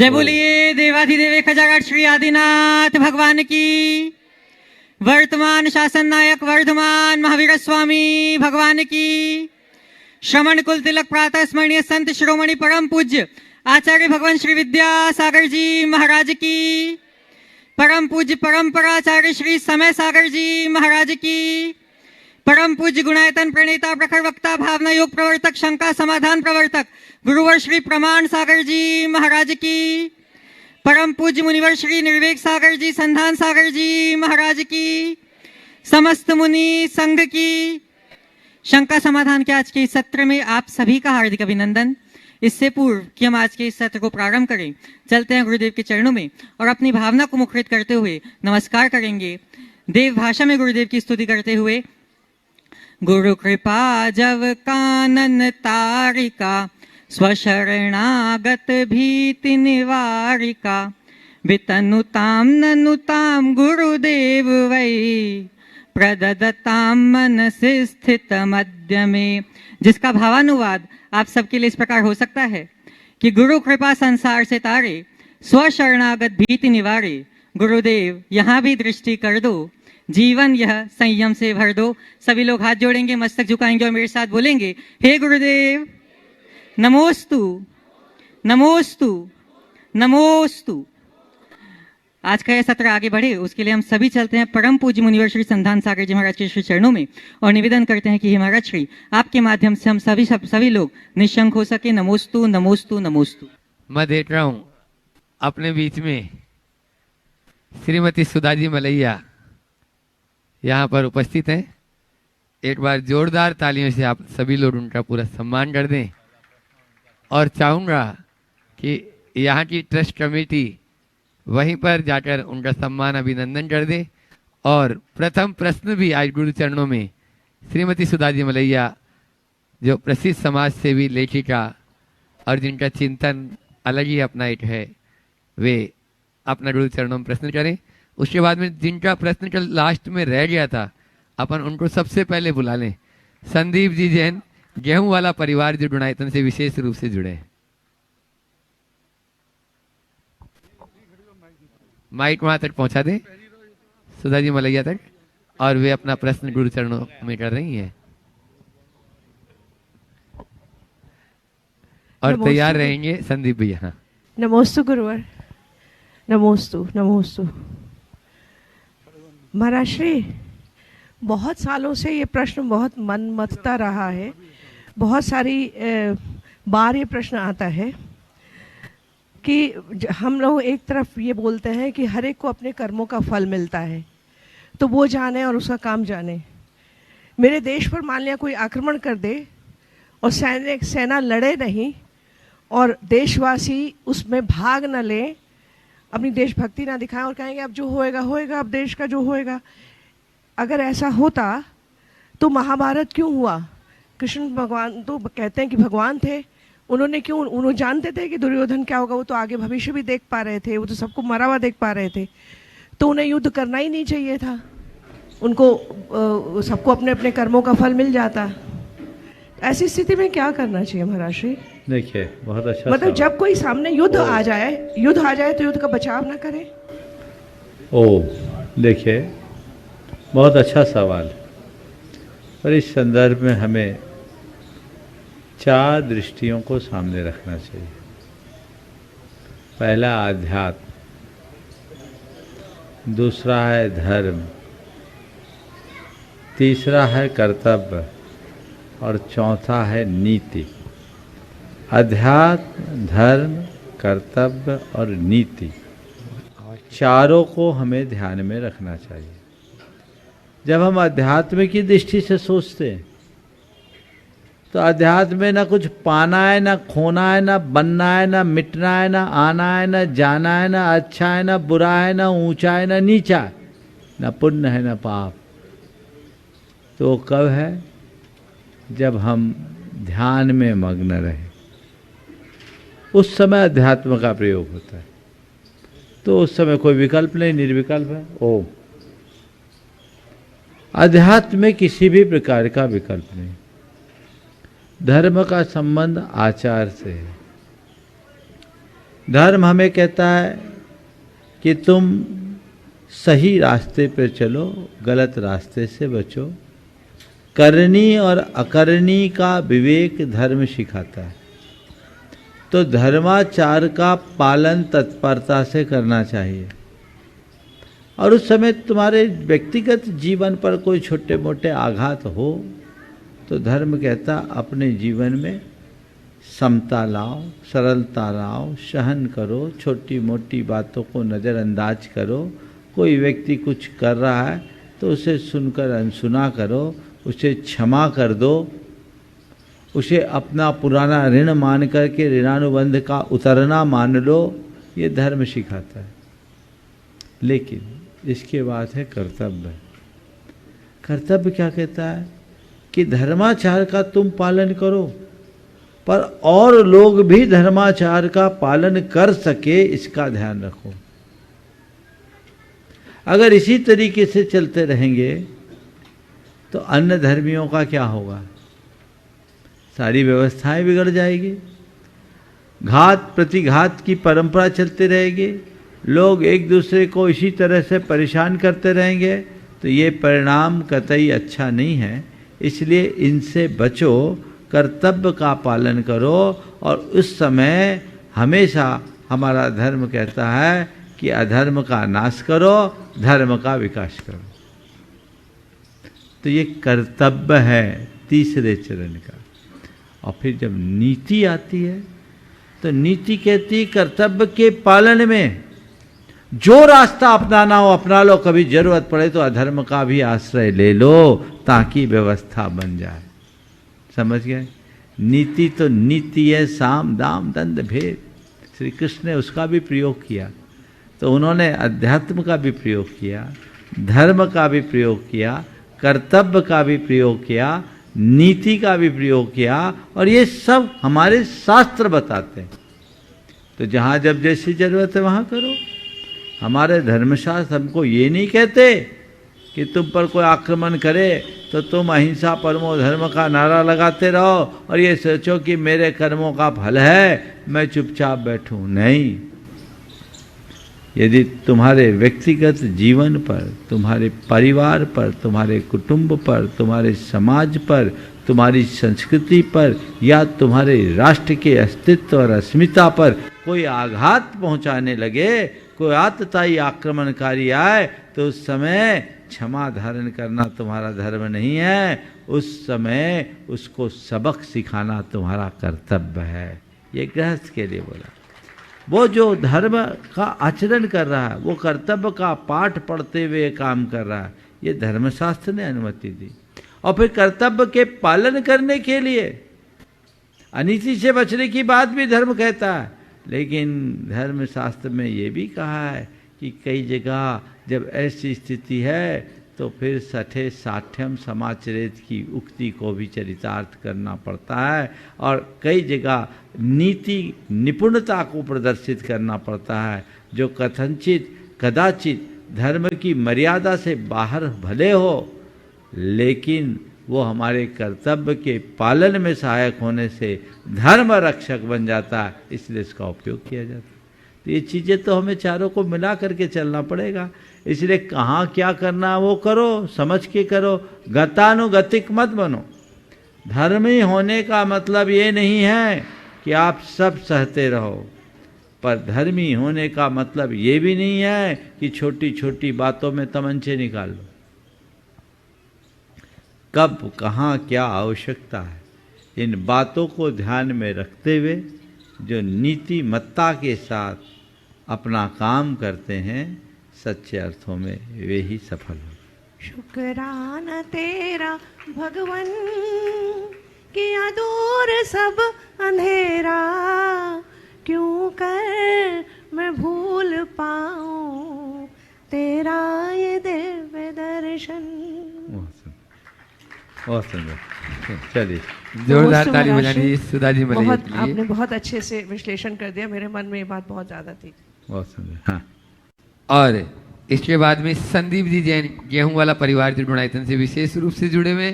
जय बोलिए देवाधिदेव खजागढ़ श्री आदिनाथ भगवान की। वर्तमान शासन नायक वर्धमान महावीर स्वामी भगवान की। श्रवण कुल तिलक प्रातः स्मरणीय संत शिरोमणि परम पूज्य आचार्य भगवान श्री विद्यासागर जी महाराज की। परम पूज्य परंपराचार्य श्री समय सागर जी महाराज की। परम पूज्य गुणायतन प्रणेता प्रखर वक्ता भावना योग प्रवर्तक शंका समाधान प्रवर्तक गुरुवर श्री प्रमाण सागर जी महाराज की। परम पूज्य मुनिवर श्री निर्वेक सागर जी संधान सागर जी महाराज की। समस्त मुनि संघ की। शंका समाधान के आज के इस सत्र में आप सभी का हार्दिक अभिनंदन। इससे पूर्व कि हम आज के इस सत्र को प्रारंभ करें, चलते हैं गुरुदेव के चरणों में और अपनी भावना को मुखरित करते हुए नमस्कार करेंगे। देव भाषा में गुरुदेव की स्तुति करते हुए। गुरु कृपा जव कानन तारिका स्वशरणागत भीति निवारिका वितनुताम ननुताम गुरुदेव वै प्रददताम मनसि स्थित मध्य में। जिसका भावानुवाद आप सबके लिए इस प्रकार हो सकता है कि गुरु कृपा संसार से तारे स्वशरणागत भीति निवारे। गुरुदेव यहाँ भी दृष्टि कर दो, जीवन यह संयम से भर दो। सभी लोग हाथ जोड़ेंगे, मस्तक झुकाएंगे और मेरे साथ बोलेंगे, हे गुरुदेव नमोस्तु नमोस्तु नमोस्तु। आज का यह सत्र आगे बढ़े उसके लिए हम सभी चलते हैं परम पूज्य मुनिवर श्री संधान सागर जी महाराज के श्री चरणों में और निवेदन करते हैं कि हे महाराज श्री आपके माध्यम से हम सभी लोग निशंक हो सके। नमोस्तु नमोस्तु नमोस्तु। मैं देख रहा हूं अपने बीच में श्रीमती सुधा जी मलैया यहाँ पर उपस्थित हैं। एक बार जोरदार तालियों से आप सभी लोग उनका पूरा सम्मान कर दें और चाहूँगा कि यहाँ की ट्रस्ट कमेटी वहीं पर जाकर उनका सम्मान अभिनंदन कर दे। और प्रथम प्रश्न भी आज गुरु चरणों में श्रीमती सुधा जी मलैया जो प्रसिद्ध समाज सेवी लेखिका और जिनका चिंतन अलग ही अपना एक है, वे अपना गुरु चरणों में प्रश्न करें। उसके बाद में जिनका प्रश्न कल लास्ट में रह गया था अपन उनको सबसे पहले बुला लें। संदीप जी जैन, गेहूं वाला परिवार जो गुणायतन से विशेष रूप से जुड़े हैं। माइक वहां तक पहुंचा दें सुधा जी मलैया तक और वे अपना प्रश्न गुरु चरणों में कर रही हैं और तैयार रहेंगे संदीप भैया। नमोस्तु गुरुवर, नमोस्तु नमोस्तु। महाराज श्री बहुत सालों से ये प्रश्न बहुत मन मथता रहा है। बहुत सारी बार ये प्रश्न आता है कि हम लोग एक तरफ ये बोलते हैं कि हर एक को अपने कर्मों का फल मिलता है, तो वो जाने और उसका काम जाने। मेरे देश पर मान लिया कोई आक्रमण कर दे और सेना लड़े नहीं और देशवासी उसमें भाग न लें, अपनी देशभक्ति ना दिखाएं और कहेंगे अब जो होएगा होएगा, अब देश का जो होएगा। अगर ऐसा होता तो महाभारत क्यों हुआ? कृष्ण भगवान तो कहते हैं कि भगवान थे, उन्होंने जानते थे कि दुर्योधन क्या होगा। वो तो आगे भविष्य भी देख पा रहे थे, वो तो सबको मरा हुआ देख पा रहे थे, तो उन्हें युद्ध करना ही नहीं चाहिए था। उनको सबको अपने अपने कर्मों का फल मिल जाता। ऐसी स्थिति में क्या करना चाहिए महाराज श्री? देखिए बहुत अच्छा मतलब जब कोई सामने युद्ध आ जाए तो युद्ध का बचाव ना करें। देखिए बहुत अच्छा सवाल। और इस संदर्भ में हमें 4 दृष्टियों को सामने रखना चाहिए। पहला आध्यात्म, दूसरा है धर्म, तीसरा है कर्तव्य और चौथा है नीति। अध्यात्म, धर्म, कर्तव्य और नीति, चारों को हमें ध्यान में रखना चाहिए। जब हम अध्यात्म की दृष्टि से सोचते हैं तो अध्यात्म में ना कुछ पाना है, ना खोना है, ना बनना है, ना मिटना है, ना आना है, ना जाना है, ना अच्छा है, ना बुरा है, ना ऊंचा है, ना नीचा है, ना पुण्य है, ना पाप। तो कब है? जब हम ध्यान में मग्न रहे, उस समय अध्यात्म का प्रयोग होता है। तो उस समय कोई विकल्प नहीं, निर्विकल्प है। ओम। अध्यात्म में किसी भी प्रकार का विकल्प नहीं। धर्म का संबंध आचार से है। धर्म हमें कहता है कि तुम सही रास्ते पर चलो, गलत रास्ते से बचो। करनी और अकरनी का विवेक धर्म सिखाता है। तो धर्माचार का पालन तत्परता से करना चाहिए। और उस समय तुम्हारे व्यक्तिगत जीवन पर कोई छोटे मोटे आघात हो तो धर्म कहता अपने जीवन में समता लाओ, सरलता लाओ, सहन करो, छोटी मोटी बातों को नज़रअंदाज करो। कोई व्यक्ति कुछ कर रहा है तो उसे सुनकर अनसुना करो, उसे क्षमा कर दो, उसे अपना पुराना ऋण मान करके ऋणानुबंध का उतरना मान लो। ये धर्म सिखाता है। लेकिन इसके बाद है कर्तव्य। कर्तव्य क्या कहता है कि धर्माचार का तुम पालन करो, पर और लोग भी धर्माचार का पालन कर सके इसका ध्यान रखो। अगर इसी तरीके से चलते रहेंगे तो अन्य धर्मियों का क्या होगा? सारी व्यवस्थाएं बिगड़ जाएगी, घात प्रतिघात की परंपरा चलती रहेगी, लोग एक दूसरे को इसी तरह से परेशान करते रहेंगे, तो ये परिणाम कतई अच्छा नहीं है। इसलिए इनसे बचो, कर्तव्य का पालन करो। और उस समय हमेशा हमारा धर्म कहता है कि अधर्म का नाश करो, धर्म का विकास करो। तो ये कर्तव्य है तीसरे चरण का। और फिर जब नीति आती है तो नीति कहती है कर्तव्य के पालन में जो रास्ता अपनाना हो अपना लो, कभी जरूरत पड़े तो अधर्म का भी आश्रय ले लो ताकि व्यवस्था बन जाए। समझ गए? नीति तो नीति है, साम दाम दंड भेद। श्री कृष्ण ने उसका भी प्रयोग किया, तो उन्होंने अध्यात्म का भी प्रयोग किया, धर्म का भी प्रयोग किया, कर्तव्य का भी प्रयोग किया, नीति का भी प्रयोग किया। और ये सब हमारे शास्त्र बताते हैं। तो जहाँ जब जैसी जरूरत है वहाँ करो। हमारे धर्मशास्त्र हमको ये नहीं कहते कि तुम पर कोई आक्रमण करे तो तुम अहिंसा परमो धर्म का नारा लगाते रहो और ये सोचो कि मेरे कर्मों का फल है, मैं चुपचाप बैठूं। नहीं, यदि तुम्हारे व्यक्तिगत जीवन पर, तुम्हारे परिवार पर, तुम्हारे कुटुंब पर, तुम्हारे समाज पर, तुम्हारी संस्कृति पर या तुम्हारे राष्ट्र के अस्तित्व और अस्मिता पर कोई आघात पहुंचाने लगे, कोई आतताई आक्रमणकारी आए, तो उस समय क्षमा धारण करना तुम्हारा धर्म नहीं है। उस समय उसको सबक सिखाना तुम्हारा कर्तव्य है। ये गृहस्थ के लिए बोला। वो जो धर्म का आचरण कर रहा है, वो कर्तव्य का पाठ पढ़ते हुए काम कर रहा है, ये धर्मशास्त्र ने अनुमति दी। और फिर कर्तव्य के पालन करने के लिए अनीति से बचने की बात भी धर्म कहता है। लेकिन धर्मशास्त्र में ये भी कहा है कि कई जगह जब ऐसी स्थिति है तो फिर सठे साठ्यम समाचरित की उक्ति को भी चरितार्थ करना पड़ता है। और कई जगह नीति निपुणता को प्रदर्शित करना पड़ता है, जो कथनचित कदाचित धर्म की मर्यादा से बाहर भले हो, लेकिन वो हमारे कर्तव्य के पालन में सहायक होने से धर्म रक्षक बन जाता है, इसलिए इसका उपयोग किया जाता है। तो ये चीज़ें तो हमें चारों को मिला करके चलना पड़ेगा। इसलिए कहाँ क्या करना वो करो, समझ के करो, गतानुगतिक मत बनो। धर्मी होने का मतलब ये नहीं है कि आप सब सहते रहो, पर धर्मी होने का मतलब ये भी नहीं है कि छोटी छोटी बातों में तमंचे निकाल लो। कब कहाँ क्या आवश्यकता है, इन बातों को ध्यान में रखते हुए जो नीतिमत्ता के साथ अपना काम करते हैं, सच्चे अर्थों में वे ही सफल हो। शुक्राना तेरा भगवन किया दूर सब अंधेरा, क्यों कर मैं भूल पाऊं तेरा ये दिव्य दर्शन। बहुत सुंदर। चलिए जोरदार ताली बजानी सुधा जी मलैया बहुत, के लिए। आपने बहुत अच्छे से विश्लेषण कर दिया। मेरे मन में ये बात बहुत ज्यादा थी। बहुत सुंदर। हाँ, और इसके बाद में संदीप जी जैन गेहूं वाला परिवार जो गुणायतन से विशेष रूप से जुड़े हुए,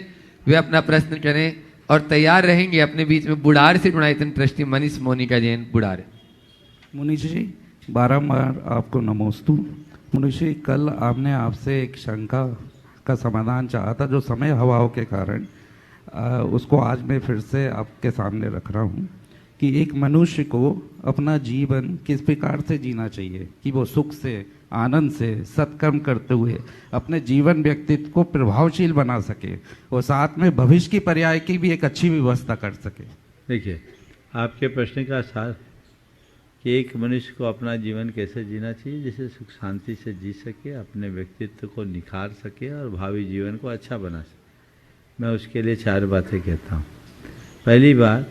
वे अपना प्रश्न करें और तैयार रहेंगे। अपने बीच में बुढ़ार से गुणायतन ट्रस्टी मनीष मोनिका जैन बुढ़ार। मुनीश जी, बारंबार आपको नमोस्तु। मुनीश जी, कल आपने आपसे एक शंका का समाधान चाहा था जो समय हवाओं के कारण उसको आज मैं फिर से आपके सामने रख रहा हूँ कि एक मनुष्य को अपना जीवन किस प्रकार से जीना चाहिए कि वो सुख से, आनंद से, सत्कर्म करते हुए अपने जीवन व्यक्तित्व को प्रभावशील बना सके और साथ में भविष्य की पर्याय की भी एक अच्छी व्यवस्था कर सके। देखिए, आपके प्रश्न का सार कि एक मनुष्य को अपना जीवन कैसे जीना चाहिए जिसे सुख शांति से जी सके, अपने व्यक्तित्व को निखार सके और भावी जीवन को अच्छा बना सके। मैं उसके लिए 4 बातें कहता हूँ। पहली बात,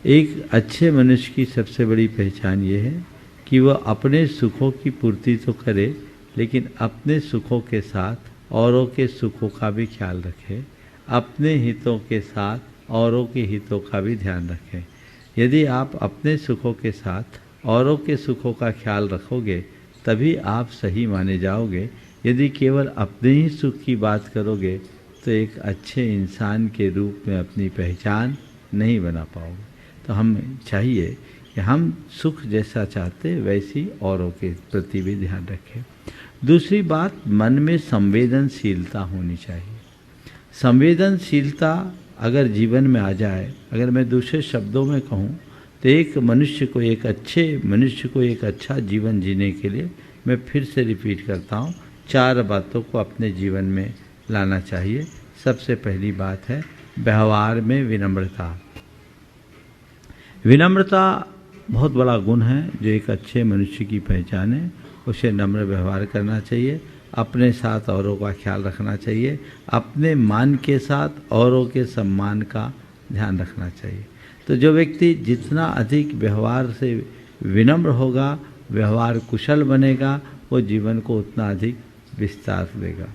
एक अच्छे मनुष्य की सबसे बड़ी पहचान ये है कि वह अपने सुखों की पूर्ति तो करे, लेकिन अपने सुखों के साथ औरों के सुखों का भी ख्याल रखे, अपने हितों के साथ औरों के हितों का भी ध्यान रखें। यदि आप अपने सुखों के साथ औरों के सुखों का ख्याल रखोगे तभी आप सही माने जाओगे। यदि केवल अपने ही सुख की बात करोगे तो एक अच्छे इंसान के रूप में अपनी पहचान नहीं बना पाओगे। तो हमें चाहिए कि हम सुख जैसा चाहते वैसी औरों के प्रति भी ध्यान रखें। दूसरी बात, मन में संवेदनशीलता होनी चाहिए। संवेदनशीलता अगर जीवन में आ जाए, अगर मैं दूसरे शब्दों में कहूँ तो एक मनुष्य को, एक अच्छे मनुष्य को एक अच्छा जीवन जीने के लिए मैं फिर से रिपीट करता हूँ, 4 बातों को अपने जीवन में लाना चाहिए। सबसे पहली बात है व्यवहार में विनम्रता। विनम्रता बहुत बड़ा गुण है जो एक अच्छे मनुष्य की पहचान है। उसे नम्र व्यवहार करना चाहिए, अपने साथ औरों का ख्याल रखना चाहिए, अपने मान के साथ औरों के सम्मान का ध्यान रखना चाहिए। तो जो व्यक्ति जितना अधिक व्यवहार से विनम्र होगा, व्यवहार कुशल बनेगा, वो जीवन को उतना अधिक विस्तार देगा।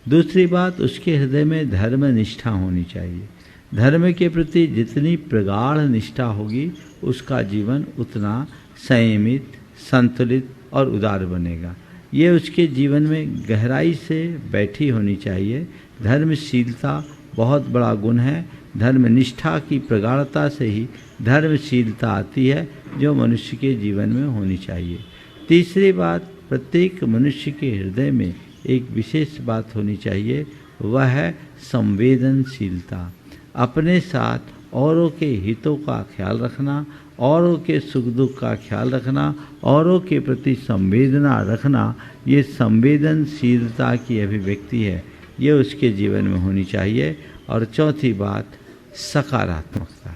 दूसरी बात, उसके हृदय में धर्म निष्ठा होनी चाहिए। धर्म के प्रति जितनी प्रगाढ़ निष्ठा होगी उसका जीवन उतना संयमित, संतुलित और उदार बनेगा। ये उसके जीवन में गहराई से बैठी होनी चाहिए। धर्मशीलता बहुत बड़ा गुण है। धर्मनिष्ठा की प्रगाढ़ता से ही धर्मशीलता आती है जो मनुष्य के जीवन में होनी चाहिए। तीसरी बात, प्रत्येक मनुष्य के हृदय में एक विशेष बात होनी चाहिए, वह है संवेदनशीलता। अपने साथ औरों के हितों का ख्याल रखना, औरों के सुख दुख का ख्याल रखना, औरों के प्रति संवेदना रखना, ये संवेदनशीलता की अभिव्यक्ति है, ये उसके जीवन में होनी चाहिए। और चौथी बात, सकारात्मकता।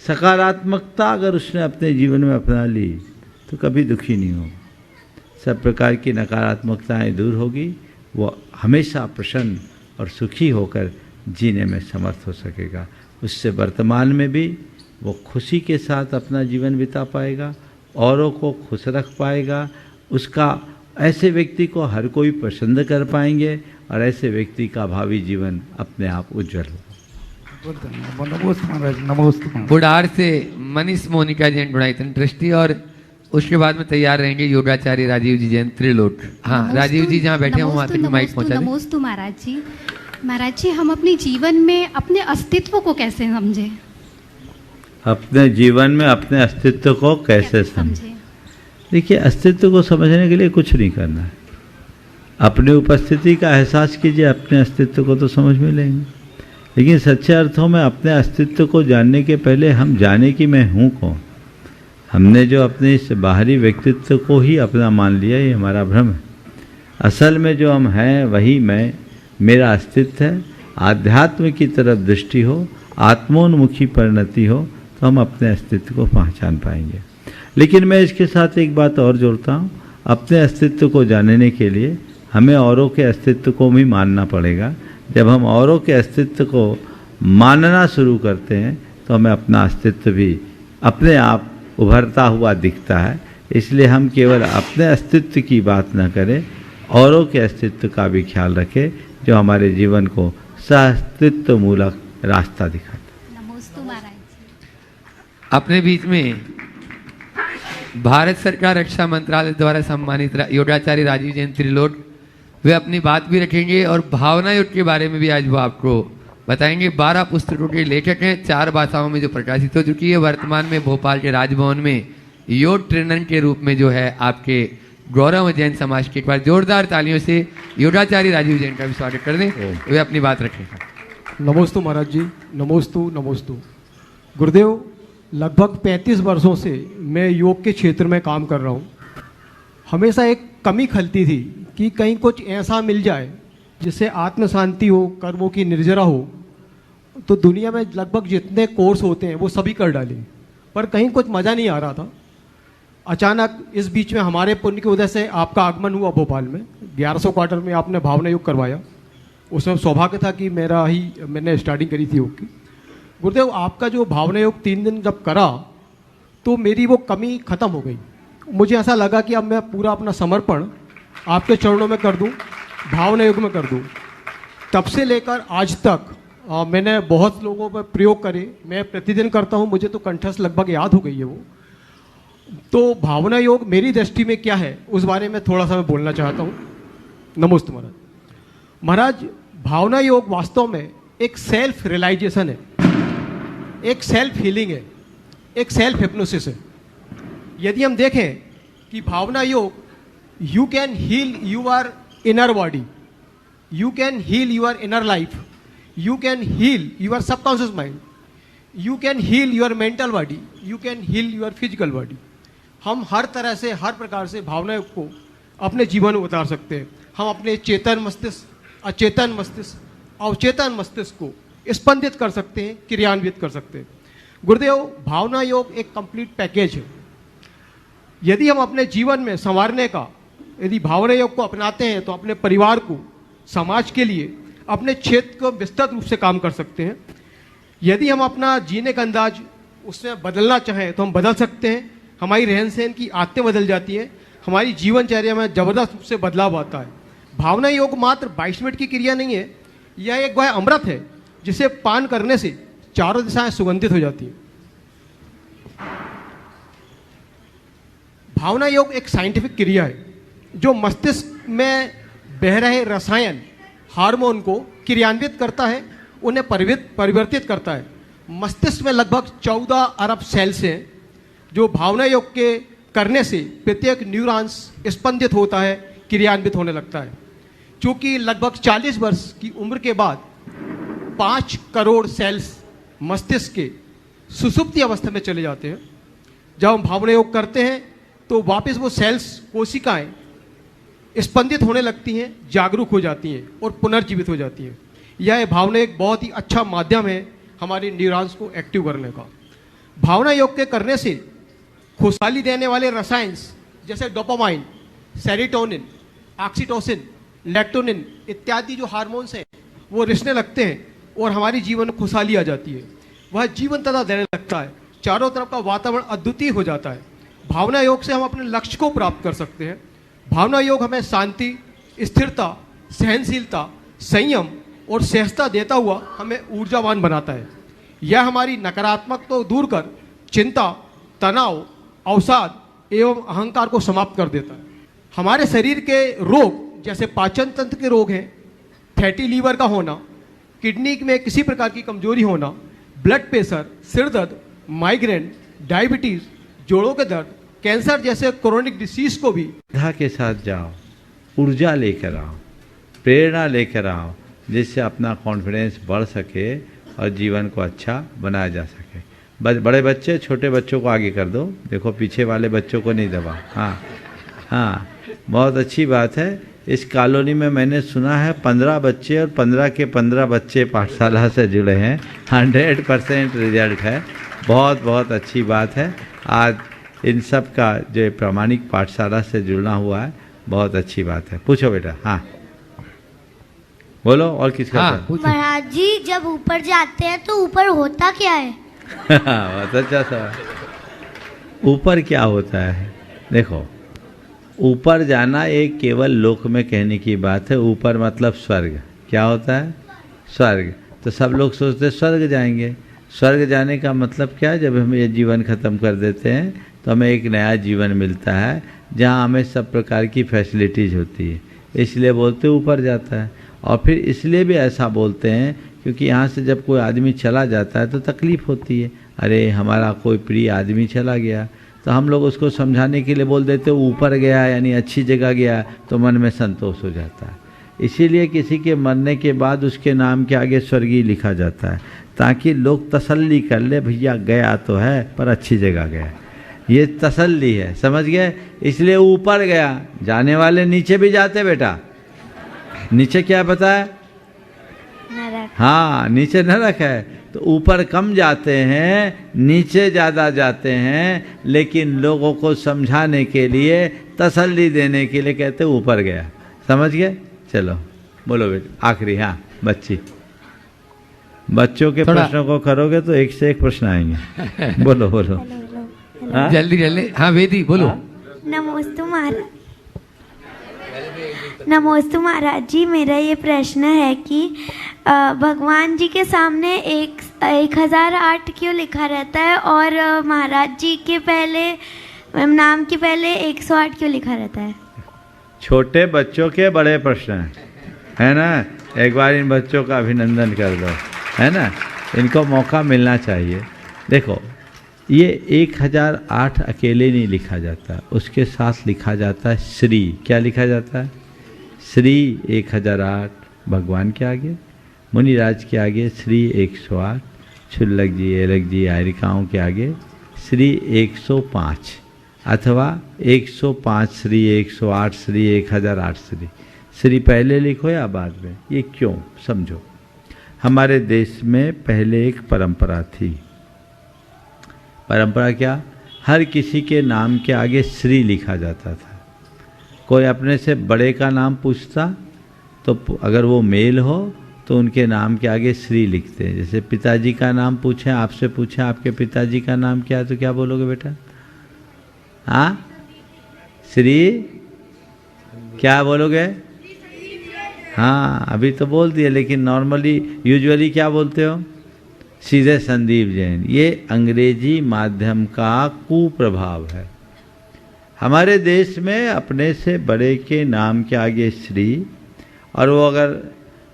सकारात्मकता अगर उसने अपने जीवन में अपना ली तो कभी दुखी नहीं होगा। सब प्रकार की नकारात्मकताएं दूर होगी, वो हमेशा प्रसन्न और सुखी होकर जीने में समर्थ हो सकेगा। उससे वर्तमान में भी वो खुशी के साथ अपना जीवन बिता पाएगा, औरों को खुश रख पाएगा। उसका ऐसे व्यक्ति को हर कोई पसंद कर पाएंगे और ऐसे व्यक्ति का भावी जीवन अपने आप उज्जवल होगा। बुढ़ार से मनीष मोनिका जैन गुणायतन ट्रस्टी, और उसके बाद में तैयार रहेंगे योगाचार्य राजीव जी जैन त्रिलोक। हाँ, राजीव जी जहाँ बैठे हैं वहाँ तक माइक पहुँचा दें। नमोस्तु महाराज जी। महाराज जी, हम अपने जीवन में अपने अस्तित्व को कैसे समझें? अपने जीवन में अपने अस्तित्व को कैसे समझें? देखिए, अस्तित्व को समझने के लिए कुछ नहीं करना है। अपनी उपस्थिति का एहसास कीजिए, अपने अस्तित्व को तो समझ में लेंगे। लेकिन सच्चे अर्थों में अपने अस्तित्व को जानने के पहले हम जाने कि मैं हूँ कौन। हमने जो अपने इस बाहरी व्यक्तित्व को ही अपना मान लिया, ये हमारा भ्रम है। असल में जो हम हैं वही मैं, मेरा अस्तित्व है। आध्यात्म की तरफ दृष्टि हो, आत्मोन्मुखी परिणति हो तो हम अपने अस्तित्व को पहचान पाएंगे। लेकिन मैं इसके साथ एक बात और जोड़ता हूँ, अपने अस्तित्व को जानने के लिए हमें औरों के अस्तित्व को भी मानना पड़ेगा। जब हम औरों के अस्तित्व को मानना शुरू करते हैं तो हमें अपना अस्तित्व भी अपने आप उभरता हुआ दिखता है। इसलिए हम केवल अपने अस्तित्व की बात न करें, औरों के अस्तित्व का भी ख्याल रखें जो हमारे जीवन को सहअस्तित्व मूलक रास्ता दिखाता है। नमोस्तु महाराज जी। अपने बीच में भारत सरकार रक्षा मंत्रालय द्वारा सम्मानित योगाचार्य राजीव जैन त्रिलोक, वे अपनी बात भी रखेंगे और भावना युग के बारे में भी आज वो आपको बताएंगे। 12 पुस्तकों के लेखक हैं, 4 भाषाओं में जो प्रकाशित हो चुकी है। वर्तमान में भोपाल के राजभवन में योग ट्रेनर के रूप में जो है आपके गौरव जैन समाज के, एक बार जोरदार तालियों से योगाचार्य राजीव जैन का भी स्वागत कर दें, वे अपनी बात रखें। नमोस्तु महाराज जी, नमोस्तु नमोस्तु। गुरुदेव, लगभग 35 वर्षों से मैं योग के क्षेत्र में काम कर रहा हूँ। हमेशा एक कमी खलती थी कि कहीं कुछ ऐसा मिल जाए जिससे आत्म शांति हो, कर्मों की निर्जरा हो। तो दुनिया में लगभग जितने कोर्स होते हैं वो सभी कर डाले, पर कहीं कुछ मज़ा नहीं आ रहा था। अचानक इस बीच में हमारे पुण्य की वजह से आपका आगमन हुआ भोपाल में। 1100 क्वार्टर में आपने भावना योग करवाया। उसमें सौभाग्य था कि मैंने स्टार्टिंग करी थी योग की। गुरुदेव, आपका जो भावना योग 3 दिन जब करा तो मेरी वो कमी ख़त्म हो गई। मुझे ऐसा लगा कि अब मैं पूरा अपना समर्पण आपके चरणों में कर दूं, भावना योग में कर दूं। तब से लेकर आज तक मैंने बहुत लोगों पर प्रयोग करे। मैं प्रतिदिन करता हूं, मुझे तो कंठस्थ लगभग याद हो गई है वो। तो भावना योग मेरी दृष्टि में क्या है उस बारे में थोड़ा सा मैं बोलना चाहता हूँ। नमस्ते महाराज। महाराज, भावना योग वास्तव में एक सेल्फ रियलाइजेशन है, एक सेल्फ हीलिंग है, एक सेल्फ हिप्नोसिस है। यदि हम देखें कि Bhavna Yoga, you can heal your inner body, you can heal your inner life, you can heal your subconscious mind, you can heal your mental body, you can heal your physical body. हम हर तरह से, हर प्रकार से भावना योग को अपने जीवन में उतार सकते हैं। हम अपने चेतन मस्तिष्क, अचेतन मस्तिष्क, अवचेतन मस्तिष्क को स्पंदित कर सकते हैं, क्रियान्वित कर सकते हैं। गुरुदेव, भावना योग एक कंप्लीट पैकेज है। यदि हम अपने जीवन में संवारने का, यदि भावना योग को अपनाते हैं तो अपने परिवार को, समाज के लिए, अपने क्षेत्र को विस्तृत रूप से काम कर सकते हैं। यदि हम अपना जीने का अंदाज उसमें बदलना चाहें तो हम बदल सकते हैं। हमारी रहन सहन की आदतें बदल जाती हैं, हमारी जीवनचर्या में जबरदस्त रूप से बदलाव आता है। भावना योग मात्र 22 मिनट की क्रिया नहीं है, यह एक वह अमृत है जिसे पान करने से चारों दिशाएं सुगंधित हो जाती हैं। भावना योग एक साइंटिफिक क्रिया है जो मस्तिष्क में बह रहे रसायन, हार्मोन को क्रियान्वित करता है, उन्हें परिवर्तित करता है। मस्तिष्क में लगभग 14 अरब सेल्स हैं जो भावना योग के करने से प्रत्येक न्यूरॉन्स स्पंदित होता है, क्रियान्वित होने लगता है। चूँकि लगभग 40 वर्ष की उम्र के बाद 5 करोड़ सेल्स मस्तिष्क के सुसुप्ति अवस्था में चले जाते हैं। जब हम भावना योग करते हैं तो वापस वो सेल्स, कोशिकाएं स्पंदित होने लगती हैं, जागरूक हो जाती हैं और पुनर्जीवित हो जाती हैं। यह भावना एक बहुत ही अच्छा माध्यम है हमारे न्यूरॉन्स को एक्टिव करने का। भावना योग के करने से खुशहाली देने वाले रसायन जैसे डोपामाइन, सेरोटोनिन, ऑक्सीटोसिन, लैक्टोनिन इत्यादि जो हार्मोन्स हैं वो रिसने लगते हैं और हमारी जीवन में खुशहाली आ जाती है। वह जीवंतता देने लगता है, चारों तरफ का वातावरण अद्वितीय हो जाता है। भावना योग से हम अपने लक्ष्य को प्राप्त कर सकते हैं। भावना योग हमें शांति, स्थिरता, सहनशीलता, संयम और सहजता देता हुआ हमें ऊर्जावान बनाता है। यह हमारी नकारात्मक तो दूर कर चिंता, तनाव, अवसाद एवं अहंकार को समाप्त कर देता है। हमारे शरीर के रोग जैसे पाचन तंत्र के रोग हैं, फैटी लीवर का होना, किडनी में किसी प्रकार की कमजोरी होना, ब्लड प्रेशर, सिर दर्द, माइग्रेन, डायबिटीज, जोड़ों के दर्द, कैंसर जैसे क्रोनिक डिसीज को भी श्रद्धा के साथ जाओ, ऊर्जा लेकर आओ, प्रेरणा लेकर आओ, जिससे अपना कॉन्फिडेंस बढ़ सके और जीवन को अच्छा बनाया जा सके। बड़े बच्चे, छोटे बच्चों को आगे कर दो, देखो पीछे वाले बच्चों को नहीं दबा। हाँ, बहुत अच्छी बात है। इस कॉलोनी में मैंने सुना है 15 बच्चे और 15 के 15 बच्चे पाठशाला से जुड़े हैं। 100% रिजल्ट है। बहुत बहुत अच्छी बात है। आज इन सब का जो प्रामाणिक पाठशाला से जुड़ना हुआ है, बहुत अच्छी बात है। पूछो बेटा। हाँ बोलो, और किसका? महाराज जी, जब ऊपर जाते हैं तो ऊपर होता क्या है? बहुत अच्छा सवाल। ऊपर क्या होता है? देखो, ऊपर जाना एक केवल लोक में कहने की बात है। ऊपर मतलब स्वर्ग। क्या होता है? स्वर्ग। तो सब लोग सोचते हैं स्वर्ग जाएंगे। स्वर्ग जाने का मतलब क्या? जब हम ये जीवन ख़त्म कर देते हैं तो हमें एक नया जीवन मिलता है जहाँ हमें सब प्रकार की फैसिलिटीज़ होती है, इसलिए बोलते ऊपर जाता है। और फिर इसलिए भी ऐसा बोलते हैं क्योंकि यहाँ से जब कोई आदमी चला जाता है तो तकलीफ़ होती है। अरे हमारा कोई प्रिय आदमी चला गया, तो हम लोग उसको समझाने के लिए बोल देते ऊपर गया यानी अच्छी जगह गया, तो मन में संतोष हो जाता है। इसीलिए किसी के मरने के बाद उसके नाम के आगे स्वर्गीय लिखा जाता है, ताकि लोग तसल्ली कर ले, भैया गया तो है पर अच्छी जगह गया, ये तसल्ली है, समझ गए। इसलिए ऊपर गया, जाने वाले नीचे भी जाते बेटा, नीचे क्या पता है, नरक। हाँ नीचे नरक है, तो ऊपर कम जाते हैं, नीचे ज़्यादा जाते हैं, लेकिन लोगों को समझाने के लिए, तसल्ली देने के लिए कहते ऊपर गया, समझ गए। चलो बोलो बेटा आखिरी, हाँ बच्ची, बच्चों के प्रश्नों को करोगे तो एक से एक प्रश्न आएंगे। बोलो बोलो, हाँ? जल्दी जल्दी, हाँ वेदी बोलो। नमोस्तु महाराज, नमोस्तु महाराज जी, मेरा ये प्रश्न है कि भगवान जी के सामने 1008 क्यों लिखा रहता है और महाराज जी के पहले नाम के पहले 108 क्यों लिखा रहता है? छोटे बच्चों के बड़े प्रश्न है ना, एक बार इन बच्चों का अभिनंदन कर दो, है ना, इनको मौका मिलना चाहिए। देखो ये 1008 अकेले नहीं लिखा जाता, उसके साथ लिखा जाता है श्री। क्या लिखा जाता है? श्री 1008 भगवान के आगे, मुनिराज के आगे श्री 108, छुल्लक जी, एलक जी, आयरिकाओं के आगे श्री 105, अथवा 105 श्री, 108 श्री, 1008 श्री। श्री पहले लिखो या बाद में, ये क्यों समझो। हमारे देश में पहले एक परंपरा थी। परंपरा क्या? हर किसी के नाम के आगे श्री लिखा जाता था। कोई अपने से बड़े का नाम पूछता तो अगर वो मेल हो तो उनके नाम के आगे श्री लिखते हैं। जैसे पिताजी का नाम पूछें, आपसे पूछें आपके पिताजी का नाम क्या है, तो क्या बोलोगे बेटा? हाँ श्री क्या बोलोगे? हाँ अभी तो बोल दिए, लेकिन नॉर्मली यूजुअली क्या बोलते हो? सीधे संदीप जैन। ये अंग्रेजी माध्यम का कुप्रभाव है। हमारे देश में अपने से बड़े के नाम के आगे श्री, और वो अगर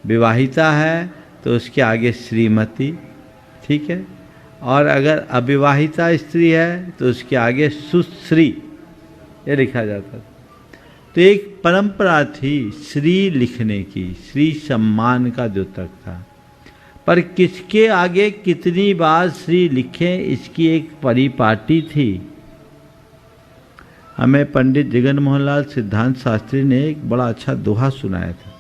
विवाहिता है तो उसके आगे श्रीमती, ठीक है, और अगर अविवाहिता स्त्री है तो उसके आगे सुश्री, ये लिखा जाता था। तो एक परंपरा थी श्री लिखने की, श्री सम्मान का द्योतक था। पर किसके आगे कितनी बार श्री लिखें, इसकी एक परिपाटी थी। हमें पंडित जगन मोहन लाल सिद्धांत शास्त्री ने एक बड़ा अच्छा दोहा सुनाया था।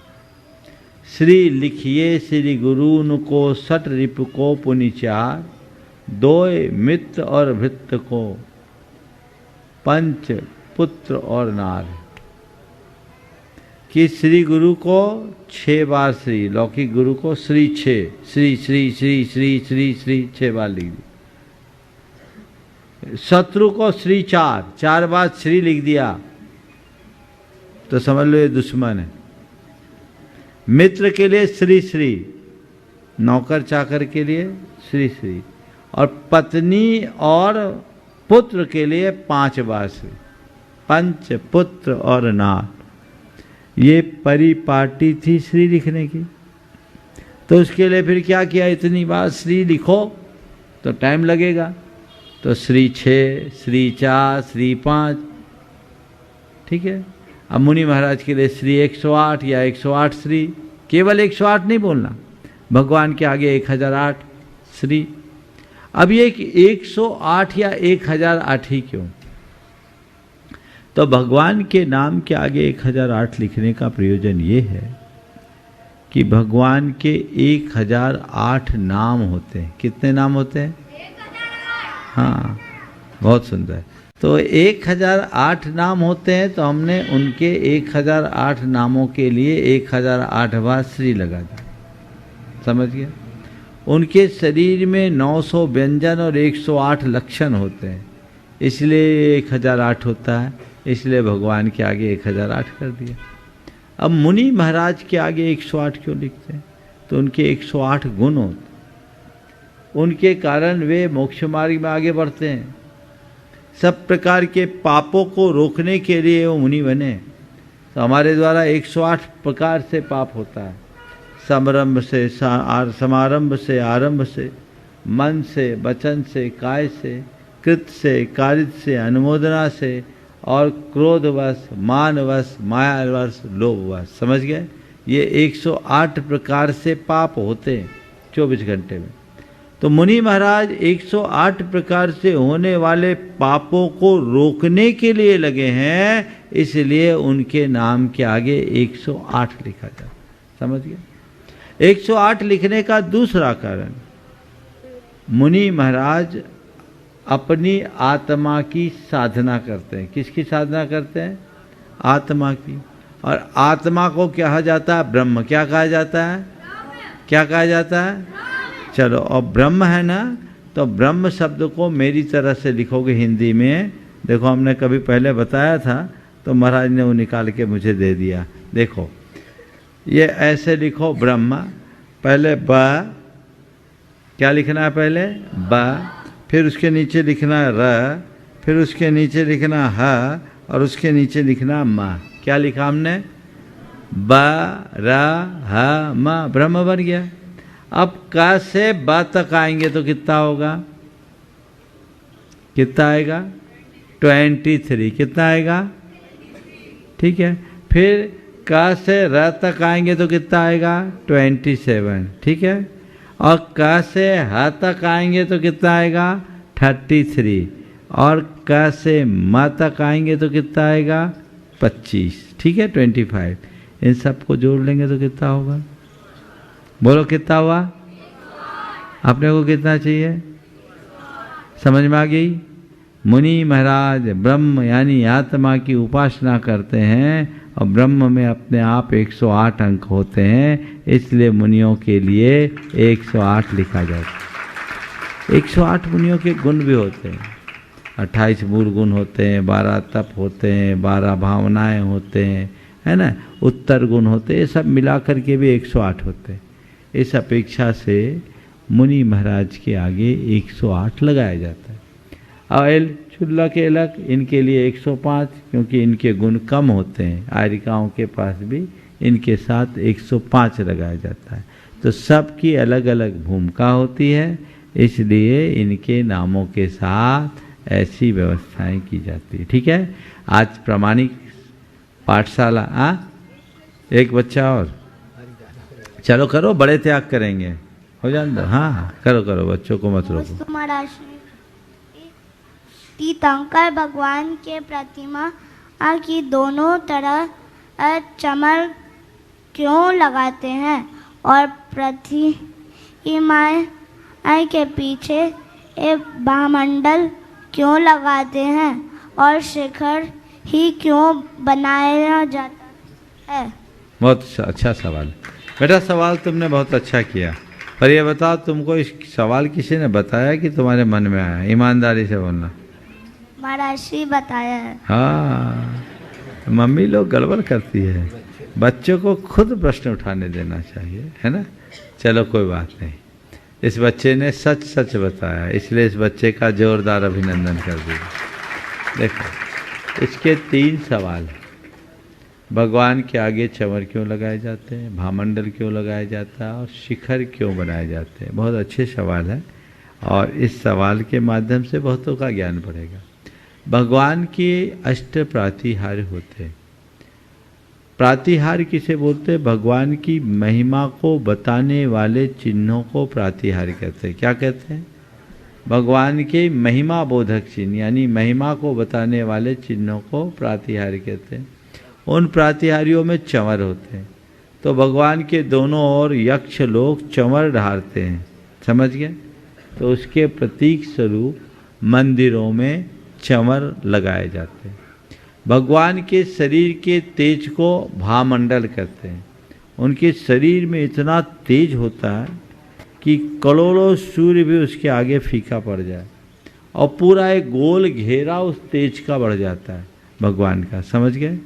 श्री लिखिए श्री गुरु नुको सट रिप को पुनिचार, दोय मित्र और भृत्य को, पंच पुत्र और नार। कि श्री गुरु को 6 बार श्री, लौकिक गुरु को श्री 6, श्री श्री श्री श्री श्री श्री 6 बार लिख दी। शत्रु को श्री 4 बार श्री लिख दिया तो समझ लो ये दुश्मन है। मित्र के लिए श्री श्री, नौकर चाकर के लिए श्री श्री, और पत्नी और पुत्र के लिए 5 बार श्री, पंच पुत्र और नार। ये परिपाटी थी श्री लिखने की। तो उसके लिए फिर क्या किया, इतनी बार श्री लिखो तो टाइम लगेगा, तो श्री 6, श्री 4, श्री 5, ठीक है। अब मुनि महाराज के लिए श्री 108 या 108 श्री, केवल 108 नहीं बोलना, भगवान के आगे 1008 श्री। अब ये 108 या 1008 ही क्यों? तो भगवान के नाम के आगे 1008 लिखने का प्रयोजन ये है कि भगवान के 1008 नाम होते हैं। कितने नाम होते हैं? हाँ बहुत सुंदर। तो 1008 नाम होते हैं, तो हमने उनके 1008 नामों के लिए 1008 बार श्री लगा दिया, समझ गया। उनके शरीर में 900 व्यंजन और 108 लक्षण होते हैं, इसलिए 1008 होता है, इसलिए भगवान के आगे 1008 कर दिया। अब मुनि महाराज के आगे 108 क्यों लिखते हैं? तो उनके 108 गुण होते, उनके कारण वे मोक्ष मार्ग में आगे बढ़ते हैं। सब प्रकार के पापों को रोकने के लिए वो मुनि बने। तो हमारे द्वारा 108 प्रकार से पाप होता है, समारंभ से, आरंभ से, मन से, वचन से, काय से, कृत से, कारित से, अनुमोदना से और क्रोधवश, मानवश, मायावश, लोभवश। समझ गए? ये 108 प्रकार से पाप होते हैं 24 घंटे में। तो मुनि महाराज 108 प्रकार से होने वाले पापों को रोकने के लिए लगे हैं, इसलिए उनके नाम के आगे 108 लिखा जाता। समझ गए? 108 लिखने का दूसरा कारण, मुनि महाराज अपनी आत्मा की साधना करते हैं। किसकी साधना करते हैं? आत्मा की। और आत्मा को क्या कहा जाता है? ब्रह्म। क्या कहा जाता है? क्या कहा जाता है? चलो, और ब्रह्म है ना, तो ब्रह्म शब्द को मेरी तरह से लिखोगे हिंदी में। देखो, हमने कभी पहले बताया था तो महाराज ने वो निकाल के मुझे दे दिया। देखो, ये ऐसे लिखो ब्रह्म, पहले ब, क्या लिखना है? पहले ब, फिर उसके नीचे लिखना है र, फिर उसके नीचे लिखना ह, और उसके नीचे लिखना म। क्या लिखा हमने? ब, र, ह, म, ब्रह्म बन गया। अब क से ब तक आएंगे तो कितना होगा? कितना आएगा? 23। कितना आएगा? ठीक है। फिर क से र तक आएंगे तो कितना आएगा? 27। ठीक है। और क से ह तक आएंगे तो कितना आएगा? 33। और क से म तक आएंगे तो कितना आएगा? 25। ठीक है, 25। इन सबको जोड़ लेंगे तो कितना होगा? बोलो, कितना हुआ? अपने को कितना चाहिए? समझ में आ गई? मुनि महाराज ब्रह्म यानी आत्मा की उपासना करते हैं और ब्रह्म में अपने आप 108 अंक होते हैं, इसलिए मुनियों के लिए 108 लिखा जाता है। 108 मुनियों के गुण भी होते हैं। 28 मूल गुण होते हैं, 12 तप होते हैं, 12 भावनाएं होते हैं, है ना, उत्तर गुण होते हैं, ये सब मिलाकर के भी 108 होते हैं। इस अपेक्षा से मुनि महाराज के आगे 108 लगाया जाता है। और चुल्ला के अलग इनके लिए 105, क्योंकि इनके गुण कम होते हैं। आर्यिकाओं के पास भी इनके साथ 105 लगाया जाता है। तो सबकी अलग अलग भूमिका होती है, इसलिए इनके नामों के साथ ऐसी व्यवस्थाएं की जाती है। ठीक है। आज प्रामाणिक पाठशाला, एक बच्चा और, चलो करो, बड़े त्याग करेंगे, हो जान दो। हाँ, करो करो, बच्चों को मत रोको। तीर्थंकर भगवान के प्रतिमा की दोनों तरफ चमर क्यों लगाते हैं और प्रतिमा के पीछे एक भामंडल क्यों लगाते हैं और शिखर ही क्यों बनाया जाता है? बहुत अच्छा सवाल बेटा, सवाल तुमने बहुत अच्छा किया। पर ये बताओ, तुमको इस सवाल किसी ने बताया कि तुम्हारे मन में आया? ईमानदारी से बोलना। महाराज जी बताया है। हाँ, मम्मी लोग गड़बड़ करती है, बच्चों को खुद प्रश्न उठाने देना चाहिए, है ना। चलो कोई बात नहीं, इस बच्चे ने सच सच बताया, इसलिए इस बच्चे का जोरदार अभिनंदन कर दीजिए। देखो, इसके 3 सवाल हैं। भगवान के आगे चंवर क्यों लगाए जाते हैं, भामंडल क्यों लगाया जाता है और शिखर क्यों बनाए जाते हैं? बहुत अच्छे सवाल हैं और इस सवाल के माध्यम से बहुतों का ज्ञान बढ़ेगा। भगवान के 8 प्रातिहार्य होते हैं। प्रातिहार्य किसे बोलते हैं? भगवान की महिमा को बताने वाले चिन्हों को प्रातिहार्य कहते हैं। क्या कहते हैं? भगवान के महिमा बोधक चिन्ह, यानी महिमा को बताने वाले चिन्हों को प्रातिहार्य कहते हैं। उन प्रातिहार्यों में चंवर होते हैं। तो भगवान के दोनों ओर यक्ष लोग चंवर ढारते हैं, समझ गए? तो उसके प्रतीक स्वरूप मंदिरों में चंवर लगाए जाते हैं। भगवान के शरीर के तेज को भामंडल कहते हैं। उनके शरीर में इतना तेज होता है कि करोड़ों सूर्य भी उसके आगे फीका पड़ जाए, और पूरा एक गोल घेरा उस तेज का बढ़ जाता है भगवान का, समझ गए?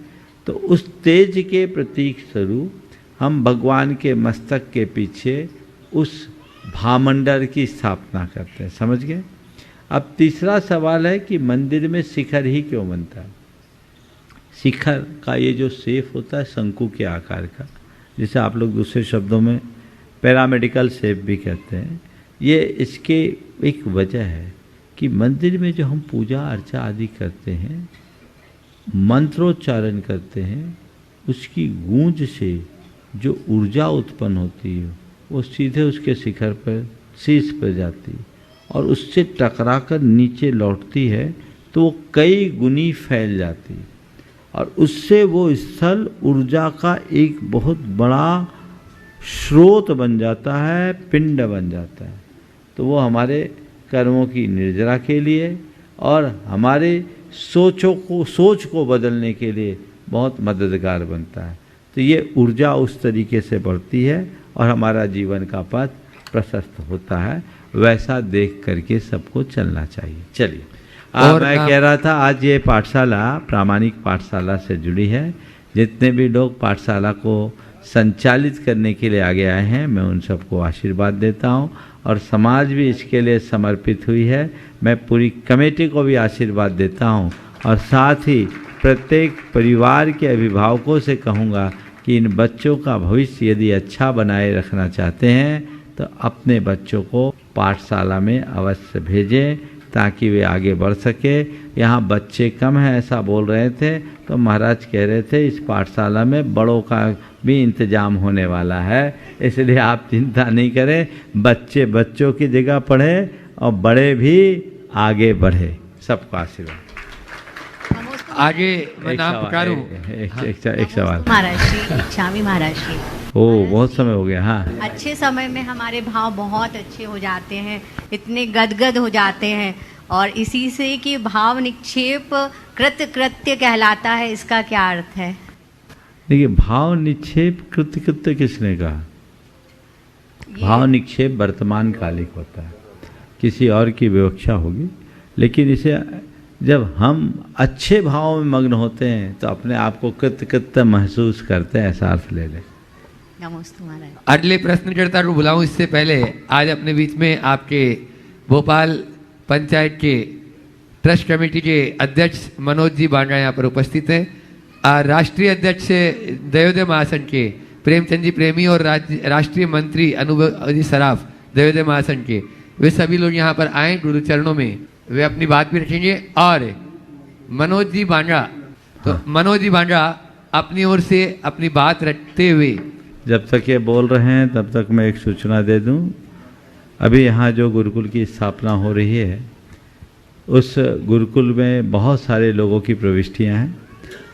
तो उस तेज के प्रतीक स्वरूप हम भगवान के मस्तक के पीछे उस भामंडल की स्थापना करते हैं, समझ गए? अब तीसरा सवाल है कि मंदिर में शिखर ही क्यों बनता है? शिखर का ये जो शेप होता है शंकु के आकार का, जिसे आप लोग दूसरे शब्दों में पैरामेडिकल शेप भी कहते हैं, ये इसके एक वजह है कि मंदिर में जो हम पूजा अर्चा आदि करते हैं, मंत्रोच्चारण करते हैं, उसकी गूंज से जो ऊर्जा उत्पन्न होती है वो सीधे उसके शिखर पर, शीर्ष पर जाती है और उससे टकराकर नीचे लौटती है तो वो कई गुनी फैल जाती है और उससे वो स्थल ऊर्जा का एक बहुत बड़ा स्रोत बन जाता है, पिंड बन जाता है। तो वो हमारे कर्मों की निर्जरा के लिए और हमारे सोच को बदलने के लिए बहुत मददगार बनता है। तो ये ऊर्जा उस तरीके से बढ़ती है और हमारा जीवन का पथ प्रशस्त होता है। वैसा देख करके सबको चलना चाहिए। चलिए, मैं कह रहा था आज ये पाठशाला प्रामाणिक पाठशाला से जुड़ी है। जितने भी लोग पाठशाला को संचालित करने के लिए आगे आए हैं, मैं उन सबको आशीर्वाद देता हूं और समाज भी इसके लिए समर्पित हुई है। मैं पूरी कमेटी को भी आशीर्वाद देता हूं और साथ ही प्रत्येक परिवार के अभिभावकों से कहूँगा कि इन बच्चों का भविष्य यदि अच्छा बनाए रखना चाहते हैं तो अपने बच्चों को पाठशाला में अवश्य भेजें ताकि वे आगे बढ़ सके। यहाँ बच्चे कम हैं ऐसा बोल रहे थे तो महाराज कह रहे थे इस पाठशाला में बड़ों का भी इंतजाम होने वाला है, इसलिए आप चिंता नहीं करें। बच्चे बच्चों की जगह पढ़े और बड़े भी आगे बढ़े। सबको आशीर्वाद। आगे मैं नाम पुकारूं। एक सवाल। महाराज जी, स्वामी महाराज जी। ओ, बहुत समय हो गया। हाँ, अच्छे समय में हमारे भाव बहुत अच्छे हो जाते हैं, इतने गदगद हो जाते हैं और इसी से कि भाव निक्षेप कृत्य कहलाता है। इसका क्या अर्थ है? देखिए, भाव निक्षेप कृत्य किसने कहा? भाव निक्षेप वर्तमान कालिक होता है, किसी और की विवक्षा होगी, लेकिन इसे जब हम अच्छे भाव में मग्न होते हैं तो अपने आप को कृत्य महसूस करते हैं, ऐसा अर्थ ले लें। नमस्ते महाराज। अगले प्रश्नकर्ता को बुलाऊं इससे पहले आज अपने बीच में आपके भोपाल पंचायत के ट्रस्ट कमेटी के अध्यक्ष मनोज जी बांगा यहाँ पर उपस्थित हैं। राष्ट्रीय अध्यक्ष दयोदय महासन के प्रेमचंद जी प्रेमी और राष्ट्रीय मंत्री अनुभव जी सराफ दयोदय महासन के, वे सभी लोग यहाँ पर आए गुरु चरणों में, वे अपनी बात भी रखेंगे। और मनोज जी बांगा, तो मनोज जी बांगा अपनी ओर से अपनी बात रखते हुए। जब तक ये बोल रहे हैं तब तक मैं एक सूचना दे दूं। अभी यहाँ जो गुरुकुल की स्थापना हो रही है उस गुरुकुल में बहुत सारे लोगों की प्रविष्टियाँ हैं,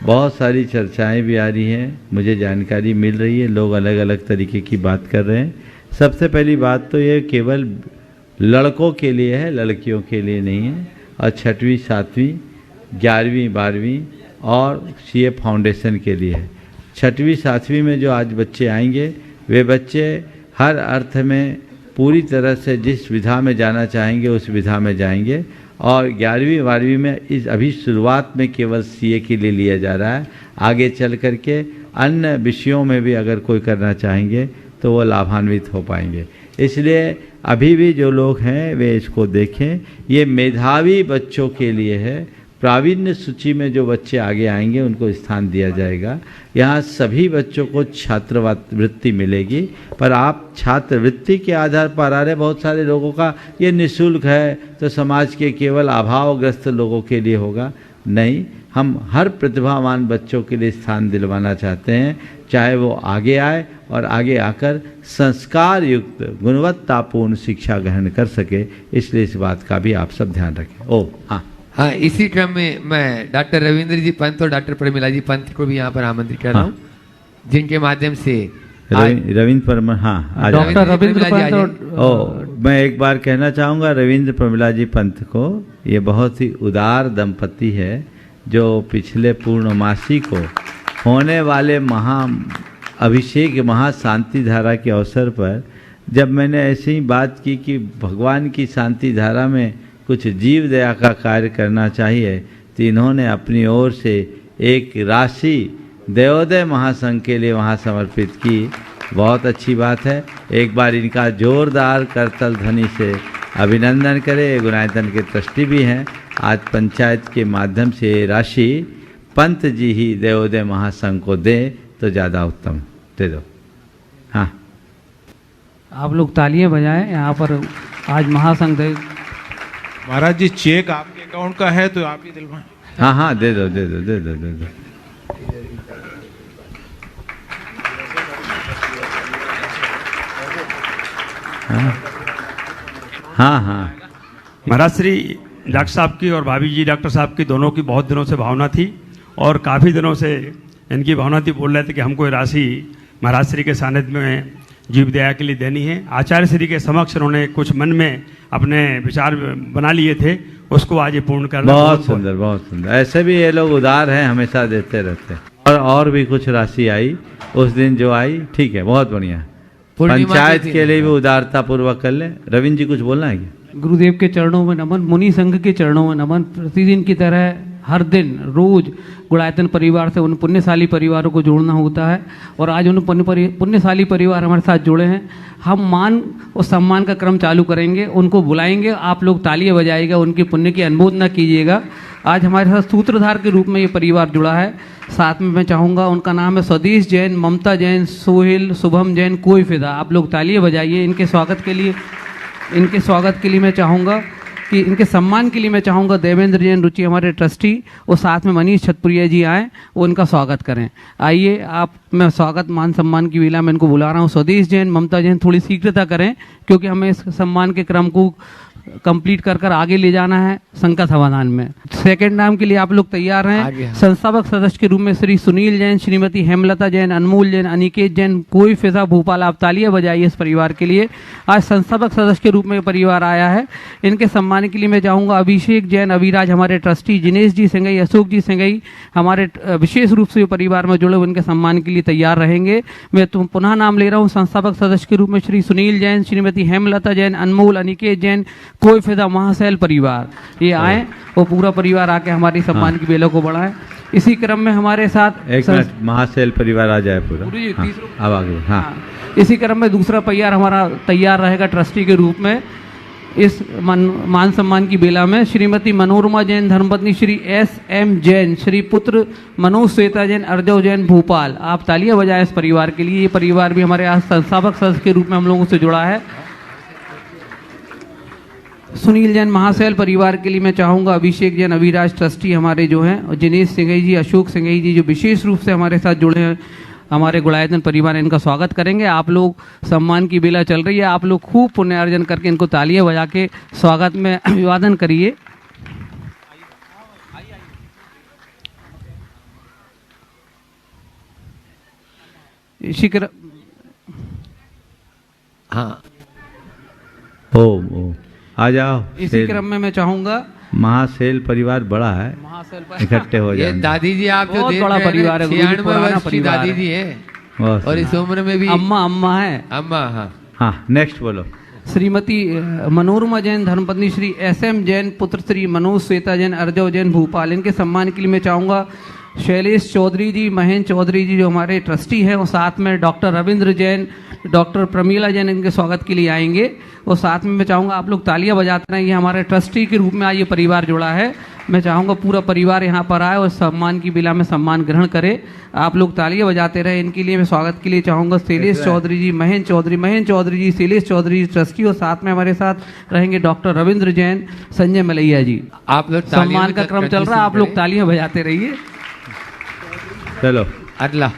बहुत सारी चर्चाएं भी आ रही हैं, मुझे जानकारी मिल रही है, लोग अलग अलग तरीके की बात कर रहे हैं। सबसे पहली बात तो ये केवल लड़कों के लिए है, लड़कियों के लिए नहीं है। और 6वीं 7वीं 11वीं 12वीं और CA फाउंडेशन के लिए है। 6वीं 7वीं में जो आज बच्चे आएंगे वे बच्चे हर अर्थ में पूरी तरह से जिस विधा में जाना चाहेंगे उस विधा में जाएंगे। और 11वीं 12वीं में इस अभी शुरुआत में केवल CA के लिए लिया जा रहा है। आगे चल कर के अन्य विषयों में भी अगर कोई करना चाहेंगे तो वो लाभान्वित हो पाएंगे। इसलिए अभी भी जो लोग हैं वे इसको देखें। ये मेधावी बच्चों के लिए है। प्रावीण्य सूची में जो बच्चे आगे आएंगे उनको स्थान दिया जाएगा। यहाँ सभी बच्चों को छात्रवृत्ति मिलेगी, पर आप छात्रवृत्ति के आधार पर आ रहे बहुत सारे लोगों का ये निःशुल्क है तो समाज के केवल अभावग्रस्त लोगों के लिए होगा। नहीं, हम हर प्रतिभावान बच्चों के लिए स्थान दिलवाना चाहते हैं, चाहे वो आगे आए और आगे आकर संस्कार युक्त गुणवत्तापूर्ण शिक्षा ग्रहण कर सके। इसलिए इस बात का भी आप सब ध्यान रखें। हाँ, इसी क्रम में मैं डॉक्टर रविंद्र जी पंत और डॉक्टर प्रमिला जी पंत को भी यहाँ पर आमंत्रित कर रहा हूँ, जिनके माध्यम से रविंद्र परम डॉक्टर रविंद्र पंत। मैं एक बार कहना चाहूँगा रविंद्र प्रमिला जी पंत को, ये बहुत ही उदार दंपति है जो पिछले पूर्णमासी को होने वाले महा अभिषेक महाशांति धारा के अवसर पर जब मैंने ऐसी ही बात की कि भगवान की शांति धारा में कुछ जीव दया का कार्य करना चाहिए, तो इन्होंने अपनी ओर से एक राशि दयोदय महासंघ के लिए वहाँ समर्पित की। बहुत अच्छी बात है। एक बार इनका जोरदार करतल ध्वनि से अभिनंदन करें। गुणायतन के ट्रस्टी भी हैं। आज पंचायत के माध्यम से राशि पंत जी ही दयोदय महासंघ को दें तो ज़्यादा उत्तम। दे दो। हाँ, आप लोग तालियां बजाएं। यहाँ पर आज महासंघ महाराज जी चेक आपके अकाउंट का है तो आप ही दिलवाएं। हाँ हाँ, दे दो दे दो दे दो दे दो। हाँ हाँ हाँ। महाराज श्री डॉक्टर साहब की और भाभी जी डॉक्टर साहब की दोनों की बहुत दिनों से भावना थी और काफ़ी दिनों से इनकी भावना थी, बोल रहे थे कि हमको ये राशि महाराज श्री के सानिध्य में जीव दया के लिए देनी है। आचार्य श्री के समक्ष उन्होंने कुछ मन में अपने विचार बना लिए थे, उसको आज ये पूर्ण करना। बहुत सुंदर, बहुत सुंदर। ऐसे भी ये लोग उदार हैं, हमेशा देते रहते हैं। और भी कुछ राशि आई उस दिन जो आई, ठीक है, बहुत बढ़िया। पंचायत के लिए भी उदारता पूर्वक कर लें। रविंद्र जी कुछ बोलना है क्या? गुरुदेव के चरणों में नमन, मुनि संघ के चरणों में नमन। प्रतिदिन की तरह हर दिन रोज गुणायतन परिवार से उन पुण्यशाली परिवारों को जोड़ना होता है और आज उन पुण्यशाली परिवार हमारे साथ जुड़े हैं। हम मान और सम्मान का क्रम चालू करेंगे, उनको बुलाएंगे, आप लोग तालियां बजाइएगा, उनके पुण्य की अनुमोदना कीजिएगा। आज हमारे साथ सूत्रधार के रूप में ये परिवार जुड़ा है। साथ में मैं चाहूँगा, उनका नाम है स्वदेश जैन, ममता जैन, सोहिल, शुभम जैन, कोई फिदा। आप लोग तालियां बजाइए इनके स्वागत के लिए। इनके स्वागत के लिए मैं चाहूँगा कि इनके सम्मान के लिए मैं चाहूँगा देवेंद्र जैन रुचि हमारे ट्रस्टी और साथ में मनीष छतपुरिया जी आए, वो इनका स्वागत करें। आइए आप, मैं स्वागत मान सम्मान की वेला में इनको बुला रहा हूँ। स्वदेश जैन, ममता जैन, थोड़ी शीघ्रता करें क्योंकि हमें इस सम्मान के क्रम को कंप्लीट कर आगे ले जाना है संकट समाधान में। सेकंड नाम के लिए आप लोग तैयार हैं? संस्थापक सदस्य के रूप में श्री सुनील जैन, श्रीमती हेमलता जैन, अनमोल जैन, अनिकेत जैन, कोई फिजा भोपाल। आप तालियां बजाइए इस परिवार के लिए। आज संस्थापक सदस्य के रूप में परिवार आया है। इनके सम्मान के लिए मैं चाहूँगा अभिषेक जैन, अभिराज हमारे ट्रस्टी, जिनेश जी सिंगई, अशोक जी सिंगई हमारे विशेष रूप से परिवार में जुड़े, उनके सम्मान के लिए तैयार रहेंगे। मैं पुनः नाम ले रहा हूँ संस्थापक सदस्य के रूप में श्री सुनील जैन, श्रीमती हेमलता जैन, अनमोल, अनिकेत जैन, कोई फिदा महाशैल परिवार। ये आए और पूरा परिवार आके हमारी सम्मान की बेलों को बढ़ाए। इसी क्रम में हमारे साथ एक मिनट, महाशैल परिवार आ जाए पूरा। हाँ, अब आगे। हाँ, इसी क्रम में दूसरा परिवार हमारा तैयार रहेगा ट्रस्टी के रूप में। इस मान सम्मान की बेला में श्रीमती मनोरमा जैन, धर्मपत्नी श्री S.M. जैन, श्री पुत्र मनोज श्वेता जैन, अर्जव जैन, भोपाल। आप तालियां बजाएं इस परिवार के लिए। ये परिवार भी हमारे आज संस्थापक सदस्य के रूप में हम लोगों से जुड़ा है। सुनील जैन महाशैल परिवार के लिए मैं चाहूँगा अभिषेक जैन, अभिराज ट्रस्टी हमारे जो हैं, और जिनेश सिंगई जी, अशोक सिंगई जी जो विशेष रूप से हमारे साथ जुड़े हैं, हमारे गुणायतन परिवार, इनका स्वागत करेंगे। आप लोग, सम्मान की बेला चल रही है, आप लोग खूब पुण्य अर्जन करके इनको तालियां बजा के स्वागत में अभिवादन करिए। इसी क्रम हाँ, ओ आ जाओ। इसी क्रम में मैं चाहूँगा, महाशैल परिवार बड़ा है, इकट्ठे हो जाए। दादी जी आप जो बहुत बड़ा परिवार है, 96 वर्ष की दादी जी है और इस उम्र में भी अम्मा है। अम्मा, हाँ हाँ, नेक्स्ट बोलो। श्रीमती मनोरमा जैन, धर्मपत्नी श्री S.M. जैन, पुत्र श्री मनोज श्वेता जैन, अर्जव जैन, भोपाल। इनके सम्मान के लिए मैं चाहूँगा शैलेश चौधरी जी, महेंद्र चौधरी जी जो हमारे ट्रस्टी हैं, और साथ में डॉक्टर रविंद्र जैन, डॉक्टर प्रमीला जैन इनके स्वागत के लिए आएंगे। और साथ में मैं चाहूँगा आप लोग तालियां बजाते रहें। ये हमारे ट्रस्टी के रूप में आज ये परिवार जुड़ा है। मैं चाहूँगा पूरा परिवार यहाँ पर आए और सम्मान की बेला में सम्मान ग्रहण करे। आप लोग तालियां बजाते रहे। इनके लिए मैं स्वागत के लिए चाहूँगा शैलेश चौधरी जी, महेंद्र चौधरी जी, शैलेश चौधरी ट्रस्टी, और साथ में हमारे साथ रहेंगे डॉक्टर रविंद्र जैन, संजय मलैया जी। आप लोग सम्मान का क्रम चल रहा है, आप लोग तालियां बजाते रहिए। चलो अगला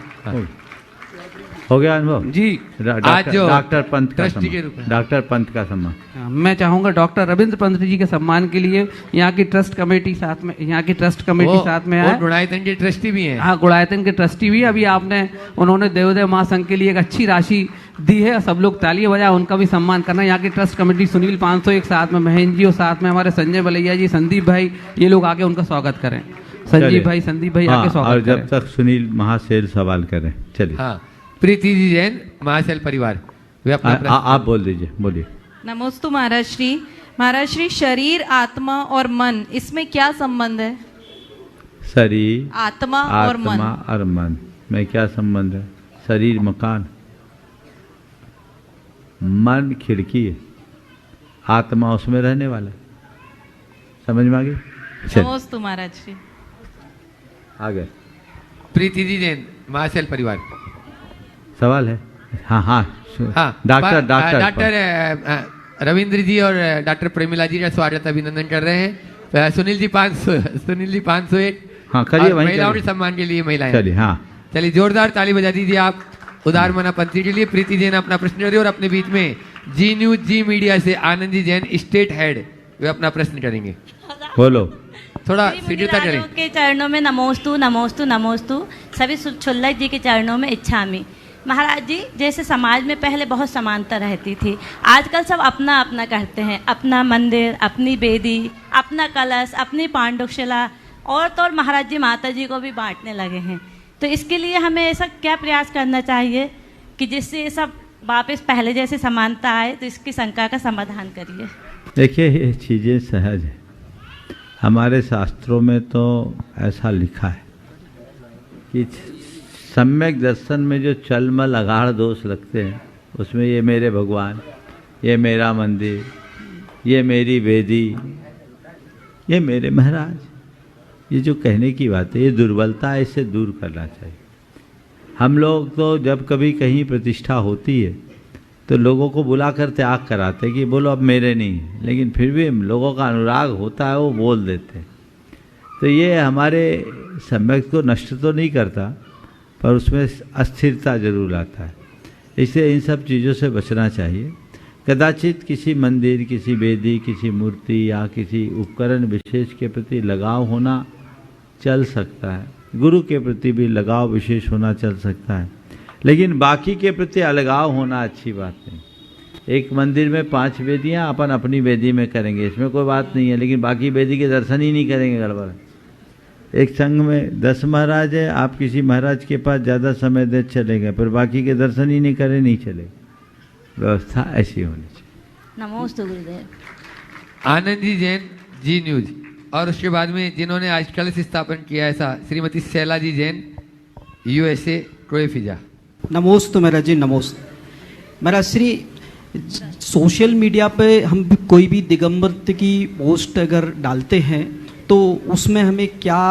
हो गया अनुभव जी। आज जो डॉक्टर पंत का ट्रस्टी के रूप में, डॉक्टर पंत का सम्मान मैं चाहूँगा डॉक्टर रविंद्र पंत जी के सम्मान के लिए यहाँ की ट्रस्ट कमेटी साथ में, यहाँ की ट्रस्ट कमेटी साथ में है। गुणायतन के ट्रस्टी भी हैं। हाँ, गुणायतन के ट्रस्टी भी। अभी आपने, उन्होंने देवोदय महासंघ के लिए एक अच्छी राशि दी है, सब लोग तालियां बजाए, उनका भी सम्मान करना। यहाँ की ट्रस्ट कमेटी सुनील 501, साथ में महेंद्र जी और साथ में हमारे संजय मलैया जी, संदीप भाई, ये लोग आके उनका स्वागत करें। संजीव भाई, संदीप भाई आके स्वागत और करें। जब तक सुनील महाशैल सवाल करें, चलिए। हाँ, प्रीति जी जैन, महाशैल परिवार, वे अपना आप बोल दीजिए, बोलिए। नमोस्तु महाराज श्री। महाराज श्री, शरीर, आत्मा और मन, इसमें क्या संबंध है? शरीर, आत्मा और मन में क्या संबंध है? शरीर मकान, मन खिड़की है, आत्मा उसमें रहने वाला। समझ में आ गई? नमोस्तु महाराज श्री। आगे प्रीति जी जैन, महाशैल परिवार। सवाल है? हाँ हाँ हाँ, डॉक्टर रविंद्र जी और डॉक्टर प्रेमिला जी का स्वागत अभिनंदन कर रहे हैं। सुनील जी 501। हाँ करिए, वहीं महिलाओं के करिए। सम्मान के लिए महिलाएं। चलिए, हाँ चलिए जोरदार ताली बजा दीजिए आप उदार मना पंथी के लिए। प्रीति जैन अपना प्रश्न करिए और अपने बीच में जी न्यूज जी मीडिया से आनंद जी जैन स्टेट हेड वे अपना प्रश्न करेंगे। बोलो। थोड़ा शीघ्रता करें। के चरणों में नमोस्तु नमोस्तु नमोस्तु। सभी छुल्लक जी के चरणों में इच्छामि। महाराज जी, जैसे समाज में पहले बहुत समानता रहती थी, आजकल सब अपना अपना करते हैं। अपना मंदिर, अपनी बेदी, अपना कलश, अपनी पांडुशिला और तो और महाराज जी माता जी को भी बांटने लगे हैं। तो इसके लिए हमें ऐसा क्या प्रयास करना चाहिए कि जिससे ये सब वापस पहले जैसे समानता आए? तो इसकी शंका का समाधान करिए। देखिए, ये चीज़ें सहज है। हमारे शास्त्रों में तो ऐसा लिखा है कि सम्यक दर्शन में जो चलमल अगाढ़ दोष लगते हैं, उसमें ये मेरे भगवान, ये मेरा मंदिर, ये मेरी वेदी, ये मेरे महाराज, ये जो कहने की बात है, ये दुर्बलता है, इसे दूर करना चाहिए। हम लोग तो जब कभी कहीं प्रतिष्ठा होती है तो लोगों को बुलाकर त्याग कराते कि बोलो अब मेरे नहीं है, लेकिन फिर भी लोगों का अनुराग होता है, वो बोल देते हैं। तो ये हमारे सम्यक को नष्ट तो नहीं करता, पर उसमें अस्थिरता जरूर आता है। इसलिए इन सब चीज़ों से बचना चाहिए। कदाचित किसी मंदिर, किसी वेदी, किसी मूर्ति या किसी उपकरण विशेष के प्रति लगाव होना चल सकता है, गुरु के प्रति भी लगाव विशेष होना चल सकता है, लेकिन बाकी के प्रति अलगाव होना अच्छी बात नहीं। एक मंदिर में 5 वेदियाँ, अपन अपनी वेदी में करेंगे, इसमें कोई बात नहीं है, लेकिन बाकी वेदी के दर्शन ही नहीं करेंगे, गड़बड़ है। एक संघ में 10 महाराज है, आप किसी महाराज के पास ज़्यादा समय दे चलेंगे, पर बाकी के दर्शन ही नहीं करें, नहीं चलेगा। व्यवस्था ऐसी होनी चाहिए। नमोस्तु गुरुदेव। आनंद जी जैन जी न्यूज, और उसके बाद में जिन्होंने आज कलश स्थापन किया ऐसा श्रीमती शैला जी जैन USA क्रोएफिजा। नमोस्तु महाराज जी, नमोस्तु महाराज श्री। सोशल मीडिया पे हम कोई भी दिगंबर की पोस्ट अगर डालते हैं तो उसमें हमें क्या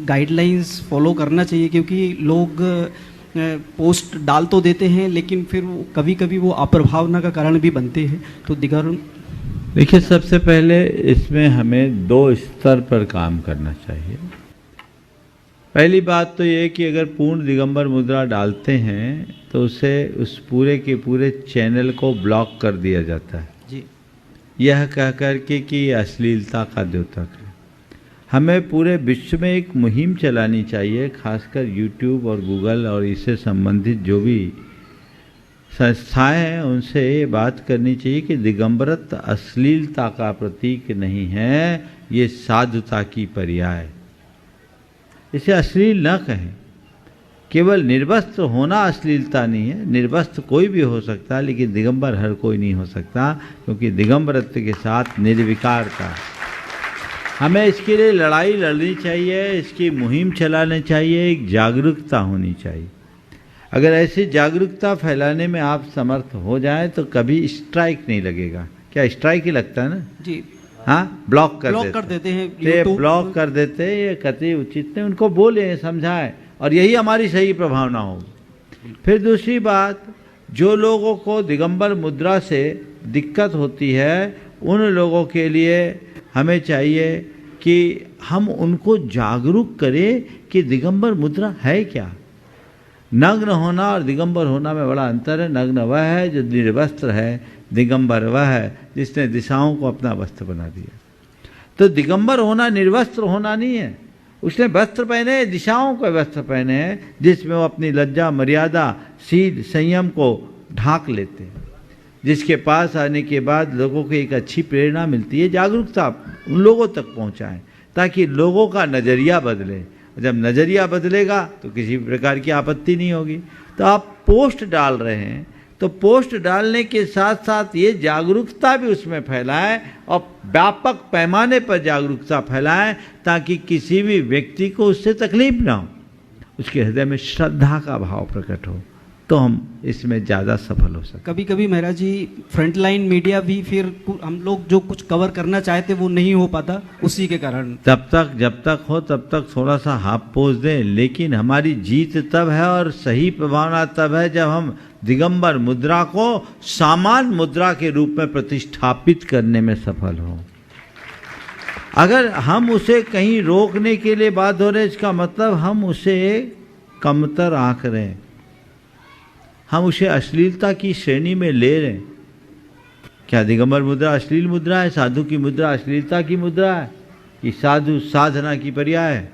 गाइडलाइंस फॉलो करना चाहिए? क्योंकि लोग पोस्ट डाल तो देते हैं, लेकिन फिर कभी कभी वो अप्रभावना का कारण भी बनते हैं। तो देखिए, सबसे पहले इसमें हमें 2 स्तर पर काम करना चाहिए। पहली बात तो ये कि अगर पूर्ण दिगंबर मुद्रा डालते हैं तो उसे उस पूरे के पूरे चैनल को ब्लॉक कर दिया जाता है जी, यह कह कर के कि अश्लीलता का द्योतक है। हमें पूरे विश्व में एक मुहिम चलानी चाहिए, खासकर यूट्यूब और गूगल और इससे संबंधित जो भी संस्थाएं हैं उनसे ये बात करनी चाहिए कि दिगंबरत्व अश्लीलता का प्रतीक नहीं है, ये साधुता की पर्याय। इसे अश्लील न कहें। केवल निर्वस्त्र होना अश्लीलता नहीं है, निर्वस्त्र कोई भी हो सकता है, लेकिन दिगंबर हर कोई नहीं हो सकता, क्योंकि दिगंबरत्व के साथ निर्विकारता है। हमें इसके लिए लड़ाई लड़नी चाहिए, इसकी मुहिम चलानी चाहिए, एक जागरूकता होनी चाहिए। अगर ऐसी जागरूकता फैलाने में आप समर्थ हो जाएं तो कभी स्ट्राइक नहीं लगेगा। क्या स्ट्राइक ही लगता है ना जी? हाँ, ब्लॉक कर देते हैं, ये ब्लॉक कर देते हैं, ये कतई उचित नहीं। उनको बोले, समझाएं, और यही हमारी सही प्रभावना होगी। फिर दूसरी बात, जो लोगों को दिगंबर मुद्रा से दिक्कत होती है, उन लोगों के लिए हमें चाहिए कि हम उनको जागरूक करें कि दिगंबर मुद्रा है क्या। नग्न होना और दिगंबर होना में बड़ा अंतर है। नग्न वह है जो निर्वस्त्र है, दिगंबर वह है जिसने दिशाओं को अपना वस्त्र बना दिया। तो दिगंबर होना निर्वस्त्र होना नहीं है, उसने वस्त्र पहने, दिशाओं के वस्त्र पहने हैं, जिसमें वो अपनी लज्जा, मर्यादा, शील, संयम को ढांक लेते हैं, जिसके पास आने के बाद लोगों को एक अच्छी प्रेरणा मिलती है। जागरूकता उन लोगों तक पहुंचाएं ताकि लोगों का नज़रिया बदले। जब नज़रिया बदलेगा तो किसी प्रकार की आपत्ति नहीं होगी। तो आप पोस्ट डाल रहे हैं तो पोस्ट डालने के साथ साथ ये जागरूकता भी उसमें फैलाएं और व्यापक पैमाने पर जागरूकता फैलाएं, ताकि किसी भी व्यक्ति को उससे तकलीफ ना हो, उसके हृदय में श्रद्धा का भाव प्रकट हो, तो हम इसमें ज़्यादा सफल हो सकते। कभी कभी महाराज जी फ्रंटलाइन मीडिया भी फिर हम लोग जो कुछ कवर करना चाहते वो नहीं हो पाता, उसी के कारण। जब तक हो तब तक थोड़ा सा हाफ पोज दें, लेकिन हमारी जीत तब है और सही प्रभावना तब है जब हम दिगंबर मुद्रा को सामान्य मुद्रा के रूप में प्रतिष्ठापित करने में सफल हों। अगर हम उसे कहीं रोकने के लिए बात हो रहे, इसका मतलब हम उसे कमतर आंक रहे हैं, हम उसे अश्लीलता की श्रेणी में ले रहे हैं। क्या दिगंबर मुद्रा अश्लील मुद्रा है? साधु की मुद्रा अश्लीलता की मुद्रा है कि साधु साधना की पर्याय है,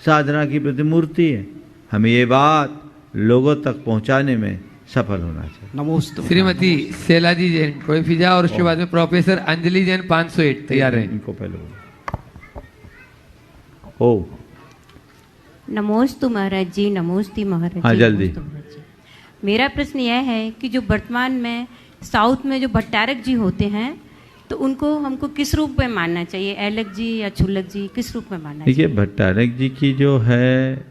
साधना की प्रतिमूर्ति है? हमें ये बात लोगों तक पहुंचाने में सफल होना चाहिए। नमस्ते। श्रीमती शैला जी जैन कोईफिजा और उसके बाद में प्रोफेसर अंजलि जैन 508 तैयार हैं। इनको पहले ओ नमोस्तु महाराज जी, नमोस्ते महाराज हाँ जी, जल्दी। नमोस्तु महाराज जी। मेरा प्रश्न यह है कि जो वर्तमान में साउथ में जो भट्टारक जी होते हैं तो उनको हमको किस रूप में मानना चाहिए? ऐलक जी या छुल्लक जी, किस रूप में मानना चाहिए? देखिए, भट्टारक जी की जो है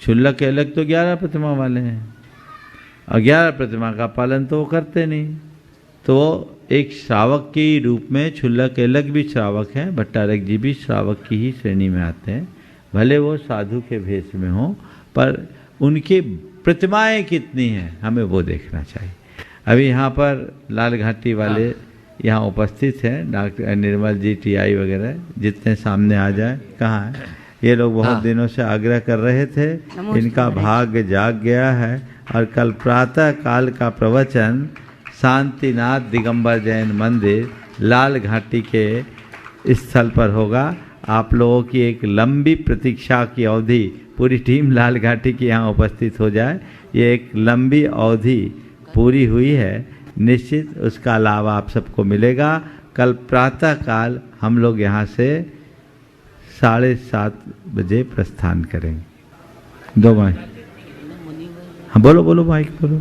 छुल्लक ऐलक तो 11 प्रतिमा वाले हैं और 11 प्रतिमा का पालन तो वो करते नहीं, तो एक श्रावक के रूप में छुल्लक ऐलक भी श्रावक हैं, भट्टारक जी भी श्रावक की ही श्रेणी में आते हैं। भले वो साधु के भेष में हों, पर उनकी प्रतिमाएं कितनी हैं हमें वो देखना चाहिए। अभी यहाँ पर लाल घाटी वाले यहाँ उपस्थित हैं, डॉक्टर निर्मल जी, टीआई वगैरह, जितने सामने आ जाए। कहाँ है ये लोग? बहुत दिनों से आग्रह कर रहे थे, इनका भाग्य जाग गया है। और कल प्रातः काल का प्रवचन शांतिनाथ दिगंबर जैन मंदिर लाल घाटी के स्थल पर होगा। आप लोगों की एक लंबी प्रतीक्षा की अवधि, पूरी टीम लाल घाटी की यहाँ उपस्थित हो जाए। ये एक लंबी अवधि पूरी हुई है, निश्चित उसका लाभ आप सबको मिलेगा। कल प्रातः काल हम लोग यहाँ से 7:30 बजे प्रस्थान करेंगे। 2 भाई, हाँ बोलो बोलो भाई बोलो।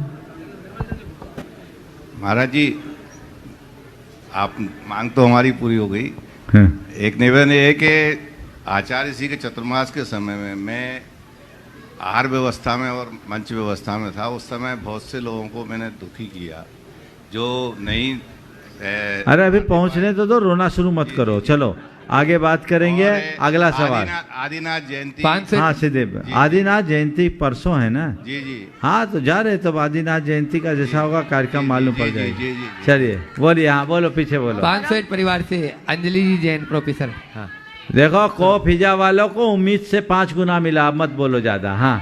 महाराज जी, आप मांग तो हमारी पूरी हो गई। हाँ। एक निवेदन ये है कि आचार्य जी के चतुर्मास के समय में मैं आहार व्यवस्था में और मंच व्यवस्था में था। उस समय बहुत से लोगों को मैंने दुखी किया जो नहीं। अरे अभी पहुंचने तो दो, रोना शुरू मत करो। चलो आगे बात करेंगे। अगला सवाल। आदिनाथ जयंती। हाँ सीधे, आदिनाथ जयंती परसों है ना? जी जी। हाँ तो जा रहे, तब आदिनाथ जयंती का जैसा होगा कार्यक्रम मालूम पड़ जाएगा। चलिए बोलिए, हाँ बोलो, पीछे बोलो। 508 परिवार से अंजलि जी जैन प्रोफेसर। हाँ देखो, को फिजा वालों को उम्मीद से 5 गुना मिला, मत बोलो ज्यादा। हाँ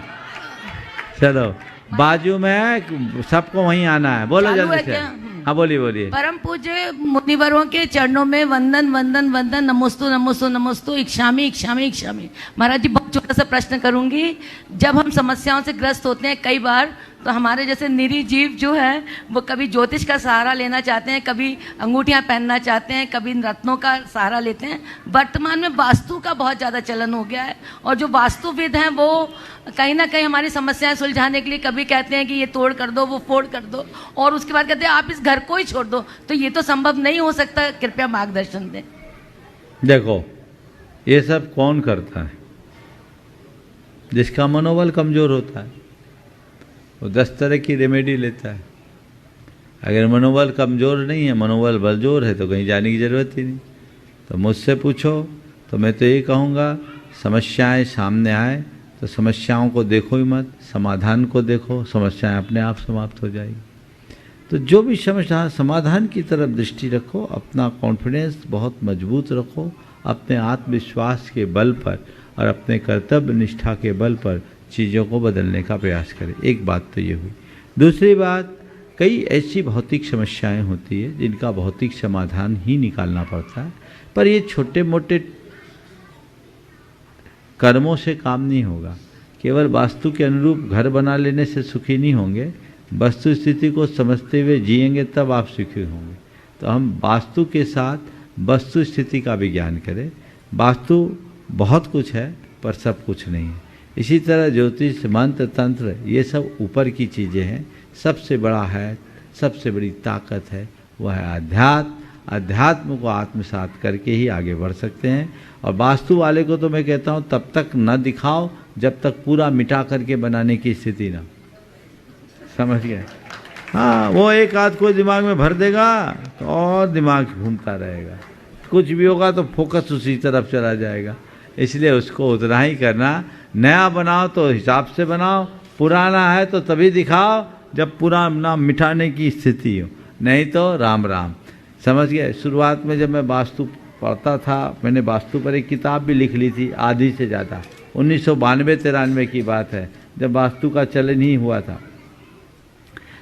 चलो, बाजू में सबको वहीं आना है, बोलो जल्दी से। हाँ बोलिए बोलिए। परम पूज्य मुनिवरों के चरणों में वंदन वंदन वंदन, नमोस्तु नमोस्तु नमोस्तु, इक्षामी इक्षामी इक्षामी। महाराज जी, बहुत छोटा सा प्रश्न करूंगी। जब हम समस्याओं से ग्रस्त होते हैं कई बार, तो हमारे जैसे निरी जीव जो है वो कभी ज्योतिष का सहारा लेना चाहते हैं, कभी अंगूठियां पहनना चाहते हैं, कभी रत्नों का सहारा लेते हैं। वर्तमान में वास्तु का बहुत ज़्यादा चलन हो गया है, और जो वास्तुविद हैं वो कहीं ना कहीं हमारी समस्याएं सुलझाने के लिए कभी कहते हैं कि ये तोड़ कर दो, वो फोड़ कर दो, और उसके बाद कहते हैं आप इस घर को ही छोड़ दो। तो ये तो संभव नहीं हो सकता, कृपया मार्गदर्शन दें। देखो, ये सब कौन करता है? जिसका मनोबल कमजोर होता है वो 10 तरह की रेमेडी लेता है। अगर मनोबल कमज़ोर नहीं है, मनोबल बलजोर है, तो कहीं जाने की ज़रूरत ही नहीं। तो मुझसे पूछो तो मैं तो ये कहूँगा, समस्याएं सामने आए तो समस्याओं को देखो ही मत, समाधान को देखो, समस्याएं अपने आप समाप्त हो जाएगी। तो जो भी समस्या, समाधान की तरफ दृष्टि रखो, अपना कॉन्फिडेंस बहुत मजबूत रखो, अपने आत्मविश्वास के बल पर और अपने कर्तव्य निष्ठा के बल पर चीज़ों को बदलने का प्रयास करें। एक बात तो ये हुई। दूसरी बात, कई ऐसी भौतिक समस्याएं होती है जिनका भौतिक समाधान ही निकालना पड़ता है, पर ये छोटे मोटे कर्मों से काम नहीं होगा। केवल वास्तु के अनुरूप घर बना लेने से सुखी नहीं होंगे, वस्तु स्थिति को समझते हुए जिएंगे तब आप सुखी होंगे। तो हम वास्तु के साथ वस्तु स्थिति का भी ज्ञान करें। वास्तु बहुत कुछ है पर सब कुछ नहीं है। इसी तरह ज्योतिष, मंत्र, तंत्र, ये सब ऊपर की चीज़ें हैं। सबसे बड़ा है, सबसे बड़ी ताकत है वह है अध्यात्म। अध्यात्म को आत्मसात करके ही आगे बढ़ सकते हैं। और वास्तु वाले को तो मैं कहता हूँ तब तक न दिखाओ जब तक पूरा मिटा करके बनाने की स्थिति ना, समझ गए? हाँ, वो एक आध कोई दिमाग में भर देगा तो और दिमाग घूमता रहेगा, कुछ भी होगा तो फोकस उसी तरफ चला जाएगा। इसलिए उसको उतना ही करना। नया बनाओ तो हिसाब से बनाओ, पुराना है तो तभी दिखाओ जब पूरा नाम मिटाने की स्थिति हो, नहीं तो राम राम। समझ गए। शुरुआत में जब मैं वास्तु पढ़ता था, मैंने वास्तु पर एक किताब भी लिख ली थी, आधी से ज़्यादा। 1992-93 की बात है, जब वास्तु का चलन ही हुआ था।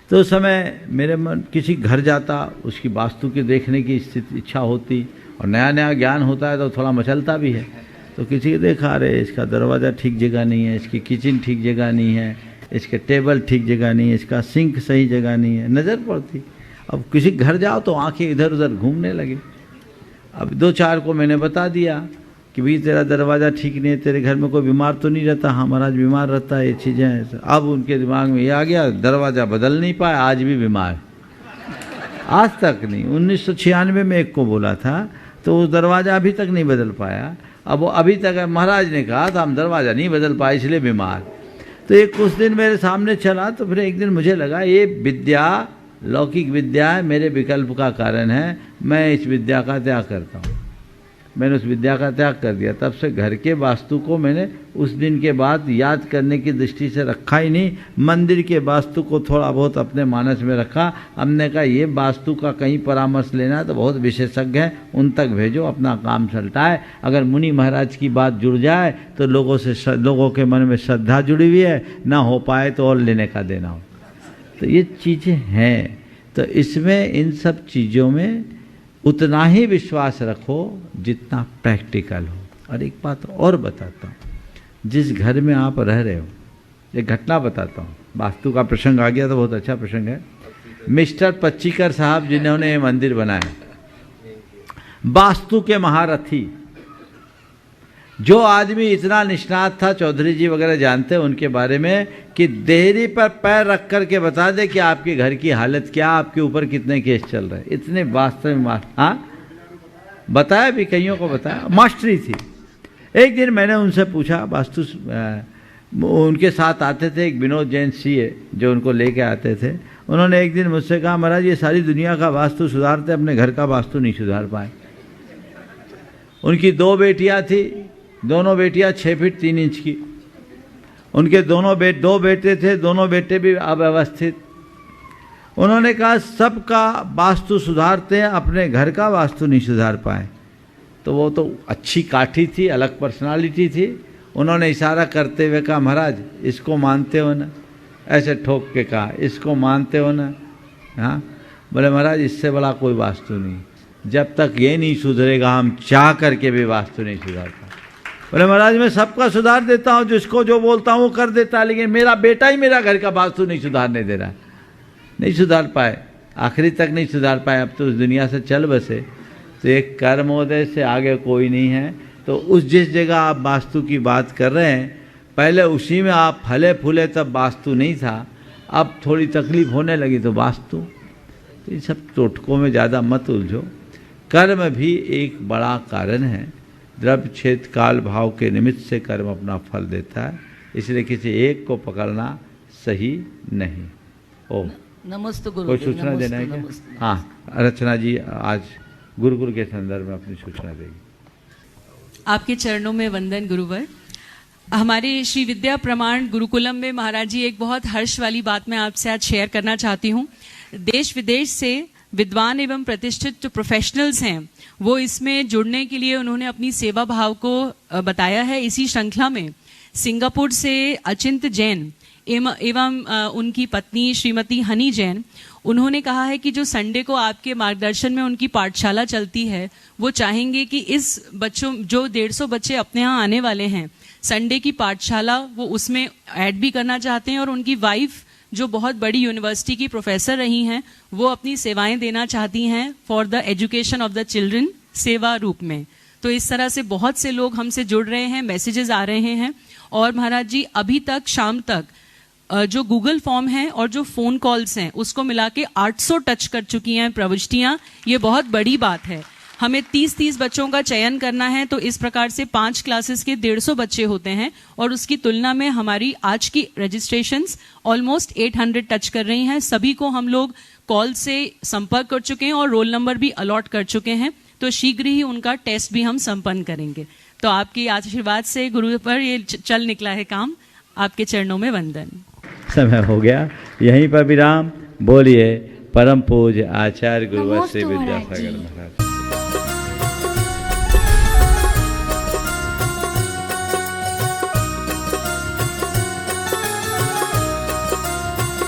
तो उस समय मेरे मन किसी घर जाता, उसकी वास्तु के देखने की स्थिति इच्छा होती, और नया नया ज्ञान होता है तो थोड़ा मचलता भी है। तो किसी को देखा, अरे इसका दरवाज़ा ठीक जगह नहीं है, इसकी किचन ठीक जगह नहीं है, इसके टेबल ठीक जगह नहीं है, इसका सिंक सही जगह नहीं है, नज़र पड़ती। अब किसी घर जाओ तो आंखें इधर उधर घूमने लगे। अब 2-4 को मैंने बता दिया कि भाई तेरा दरवाज़ा ठीक नहीं है, तेरे घर में कोई बीमार तो नहीं रहता? हाँ महाराज बीमार रहता है, ये चीज़ें हैं। अब उनके दिमाग में ये आ गया, दरवाज़ा बदल नहीं पाया, आज भी बीमार, आज तक नहीं। 1996 में एक को बोला था, तो वो दरवाज़ा अभी तक नहीं बदल पाया। अब वो अभी तक, महाराज ने कहा था हम दरवाज़ा नहीं बदल पाए इसलिए बीमार। तो ये कुछ दिन मेरे सामने चला, तो फिर एक दिन मुझे लगा ये विद्या लौकिक विद्या है, मेरे विकल्प का कारण है, मैं इस विद्या का त्याग करता हूँ। मैंने उस विद्या का त्याग कर दिया। तब से घर के वास्तु को मैंने उस दिन के बाद याद करने की दृष्टि से रखा ही नहीं। मंदिर के वास्तु को थोड़ा बहुत अपने मानस में रखा। हमने कहा ये वास्तु का कहीं परामर्श लेना है तो बहुत विशेषज्ञ हैं, उन तक भेजो, अपना काम चलता है। अगर मुनि महाराज की बात जुड़ जाए तो लोगों के मन में श्रद्धा जुड़ी हुई है, ना हो पाए तो और लेने का देना हो। तो ये चीज़ें हैं। तो इसमें इन सब चीज़ों में उतना ही विश्वास रखो जितना प्रैक्टिकल हो। और एक बात और बताता हूँ, जिस घर में आप रह रहे हो, एक घटना बताता हूँ। वास्तु का प्रसंग आ गया तो बहुत अच्छा प्रसंग है। मिस्टर पच्चीकर साहब जिन्होंने ये मंदिर बनाया, वास्तु के महारथी, जो आदमी इतना निष्णात था, चौधरी जी वगैरह जानते हैं उनके बारे में, कि देहरी पर पैर रख कर के बता दे कि आपके घर की हालत क्या, आपके ऊपर कितने केस चल रहे हैं। इतने वास्तव में हाँ बताया भी, कईयों को बताया, मास्टरी थी। एक दिन मैंने उनसे पूछा, वास्तु उनके साथ आते थे एक विनोद जैन सीए जो उनको लेके आते थे। उन्होंने एक दिन मुझसे कहा, महाराज ये सारी दुनिया का वास्तु सुधारते, अपने घर का वास्तु नहीं सुधार पाए। उनकी 2 बेटियां थी, दोनों बेटियां 6 फीट 3 इंच की। उनके 2 बेटे थे, दोनों बेटे भी अव्यवस्थित। उन्होंने कहा सबका वास्तु सुधारते हैं, अपने घर का वास्तु नहीं सुधार पाए। तो वो तो अच्छी काठी थी, अलग पर्सनालिटी थी। उन्होंने इशारा करते हुए कहा, महाराज इसको मानते हो ना? ऐसे ठोक के कहा, इसको मानते हो ना? हाँ। बोले महाराज इससे बड़ा कोई वास्तु नहीं, जब तक ये नहीं सुधरेगा हम चाह करके भी वास्तु नहीं सुधारता। बोले महाराज मैं सबका सुधार देता हूँ, जिसको जो बोलता हूँ वो कर देता है, लेकिन मेरा बेटा ही मेरा घर का वास्तु नहीं सुधारने दे रहा। नहीं सुधार पाए, आखिरी तक नहीं सुधार पाए। अब तो उस दुनिया से चल बसे। तो एक कर्मोदय से आगे कोई नहीं है। तो उस जिस जगह आप वास्तु की बात कर रहे हैं, पहले उसी में आप फले फूले तब वास्तु नहीं था, अब थोड़ी तकलीफ होने लगी तो वास्तु। तो इन सब टोटकों में ज़्यादा मत उलझो। कर्म भी एक बड़ा कारण है। द्रव्य क्षेत्र काल भाव के निमित्त से कर्म अपना फल देता है, इसलिए किसी एक को पकड़ना सही नहीं। ओ नमस्ते कोई सूचना देना है क्या? हाँ, रचना जी आज गुरुकुल के संदर्भ में अपनी सूचना देगी। आपके चरणों में वंदन गुरुवर। हमारे श्री विद्या प्रमाण गुरुकुलम में महाराज जी एक बहुत हर्ष वाली बात मैं आपसे आज शेयर करना चाहती हूँ। देश विदेश से विद्वान एवं प्रतिष्ठित जो प्रोफेशनल्स हैं वो इसमें जुड़ने के लिए उन्होंने अपनी सेवा भाव को बताया है। इसी श्रृंखला में सिंगापुर से अचिंत जैन एवं उनकी पत्नी श्रीमती हनी जैन, उन्होंने कहा है कि जो संडे को आपके मार्गदर्शन में उनकी पाठशाला चलती है, वो चाहेंगे कि इस बच्चों जो 150 बच्चे अपने यहाँ आने वाले हैं, संडे की पाठशाला वो उसमें ऐड भी करना चाहते हैं। और उनकी वाइफ जो बहुत बड़ी यूनिवर्सिटी की प्रोफेसर रही हैं, वो अपनी सेवाएं देना चाहती हैं for the education of the children, सेवा रूप में। तो इस तरह से बहुत से लोग हमसे जुड़ रहे हैं, मैसेजेस आ रहे हैं। और महाराज जी अभी तक शाम तक जो गूगल फॉर्म है और जो फ़ोन कॉल्स हैं उसको मिला के 800 टच कर चुकी हैं प्रविष्टियाँ। ये बहुत बड़ी बात है। हमें 30-30 बच्चों का चयन करना है, तो इस प्रकार से 5 क्लासेस के 150 बच्चे होते हैं और उसकी तुलना में हमारी आज की रजिस्ट्रेशंस ऑलमोस्ट 800 टच कर रही हैं। सभी को हम लोग कॉल से संपर्क कर चुके हैं और रोल नंबर भी अलॉट कर चुके हैं। तो शीघ्र ही उनका टेस्ट भी हम संपन्न करेंगे। तो आपके आशीर्वाद से गुरु पर ये चल निकला है काम। आपके चरणों में वंदन। समय हो गया। यहीं पर विराम। बोलिए परम पूज्य आचार्य गुरुवर श्री विद्यासागर महाराज।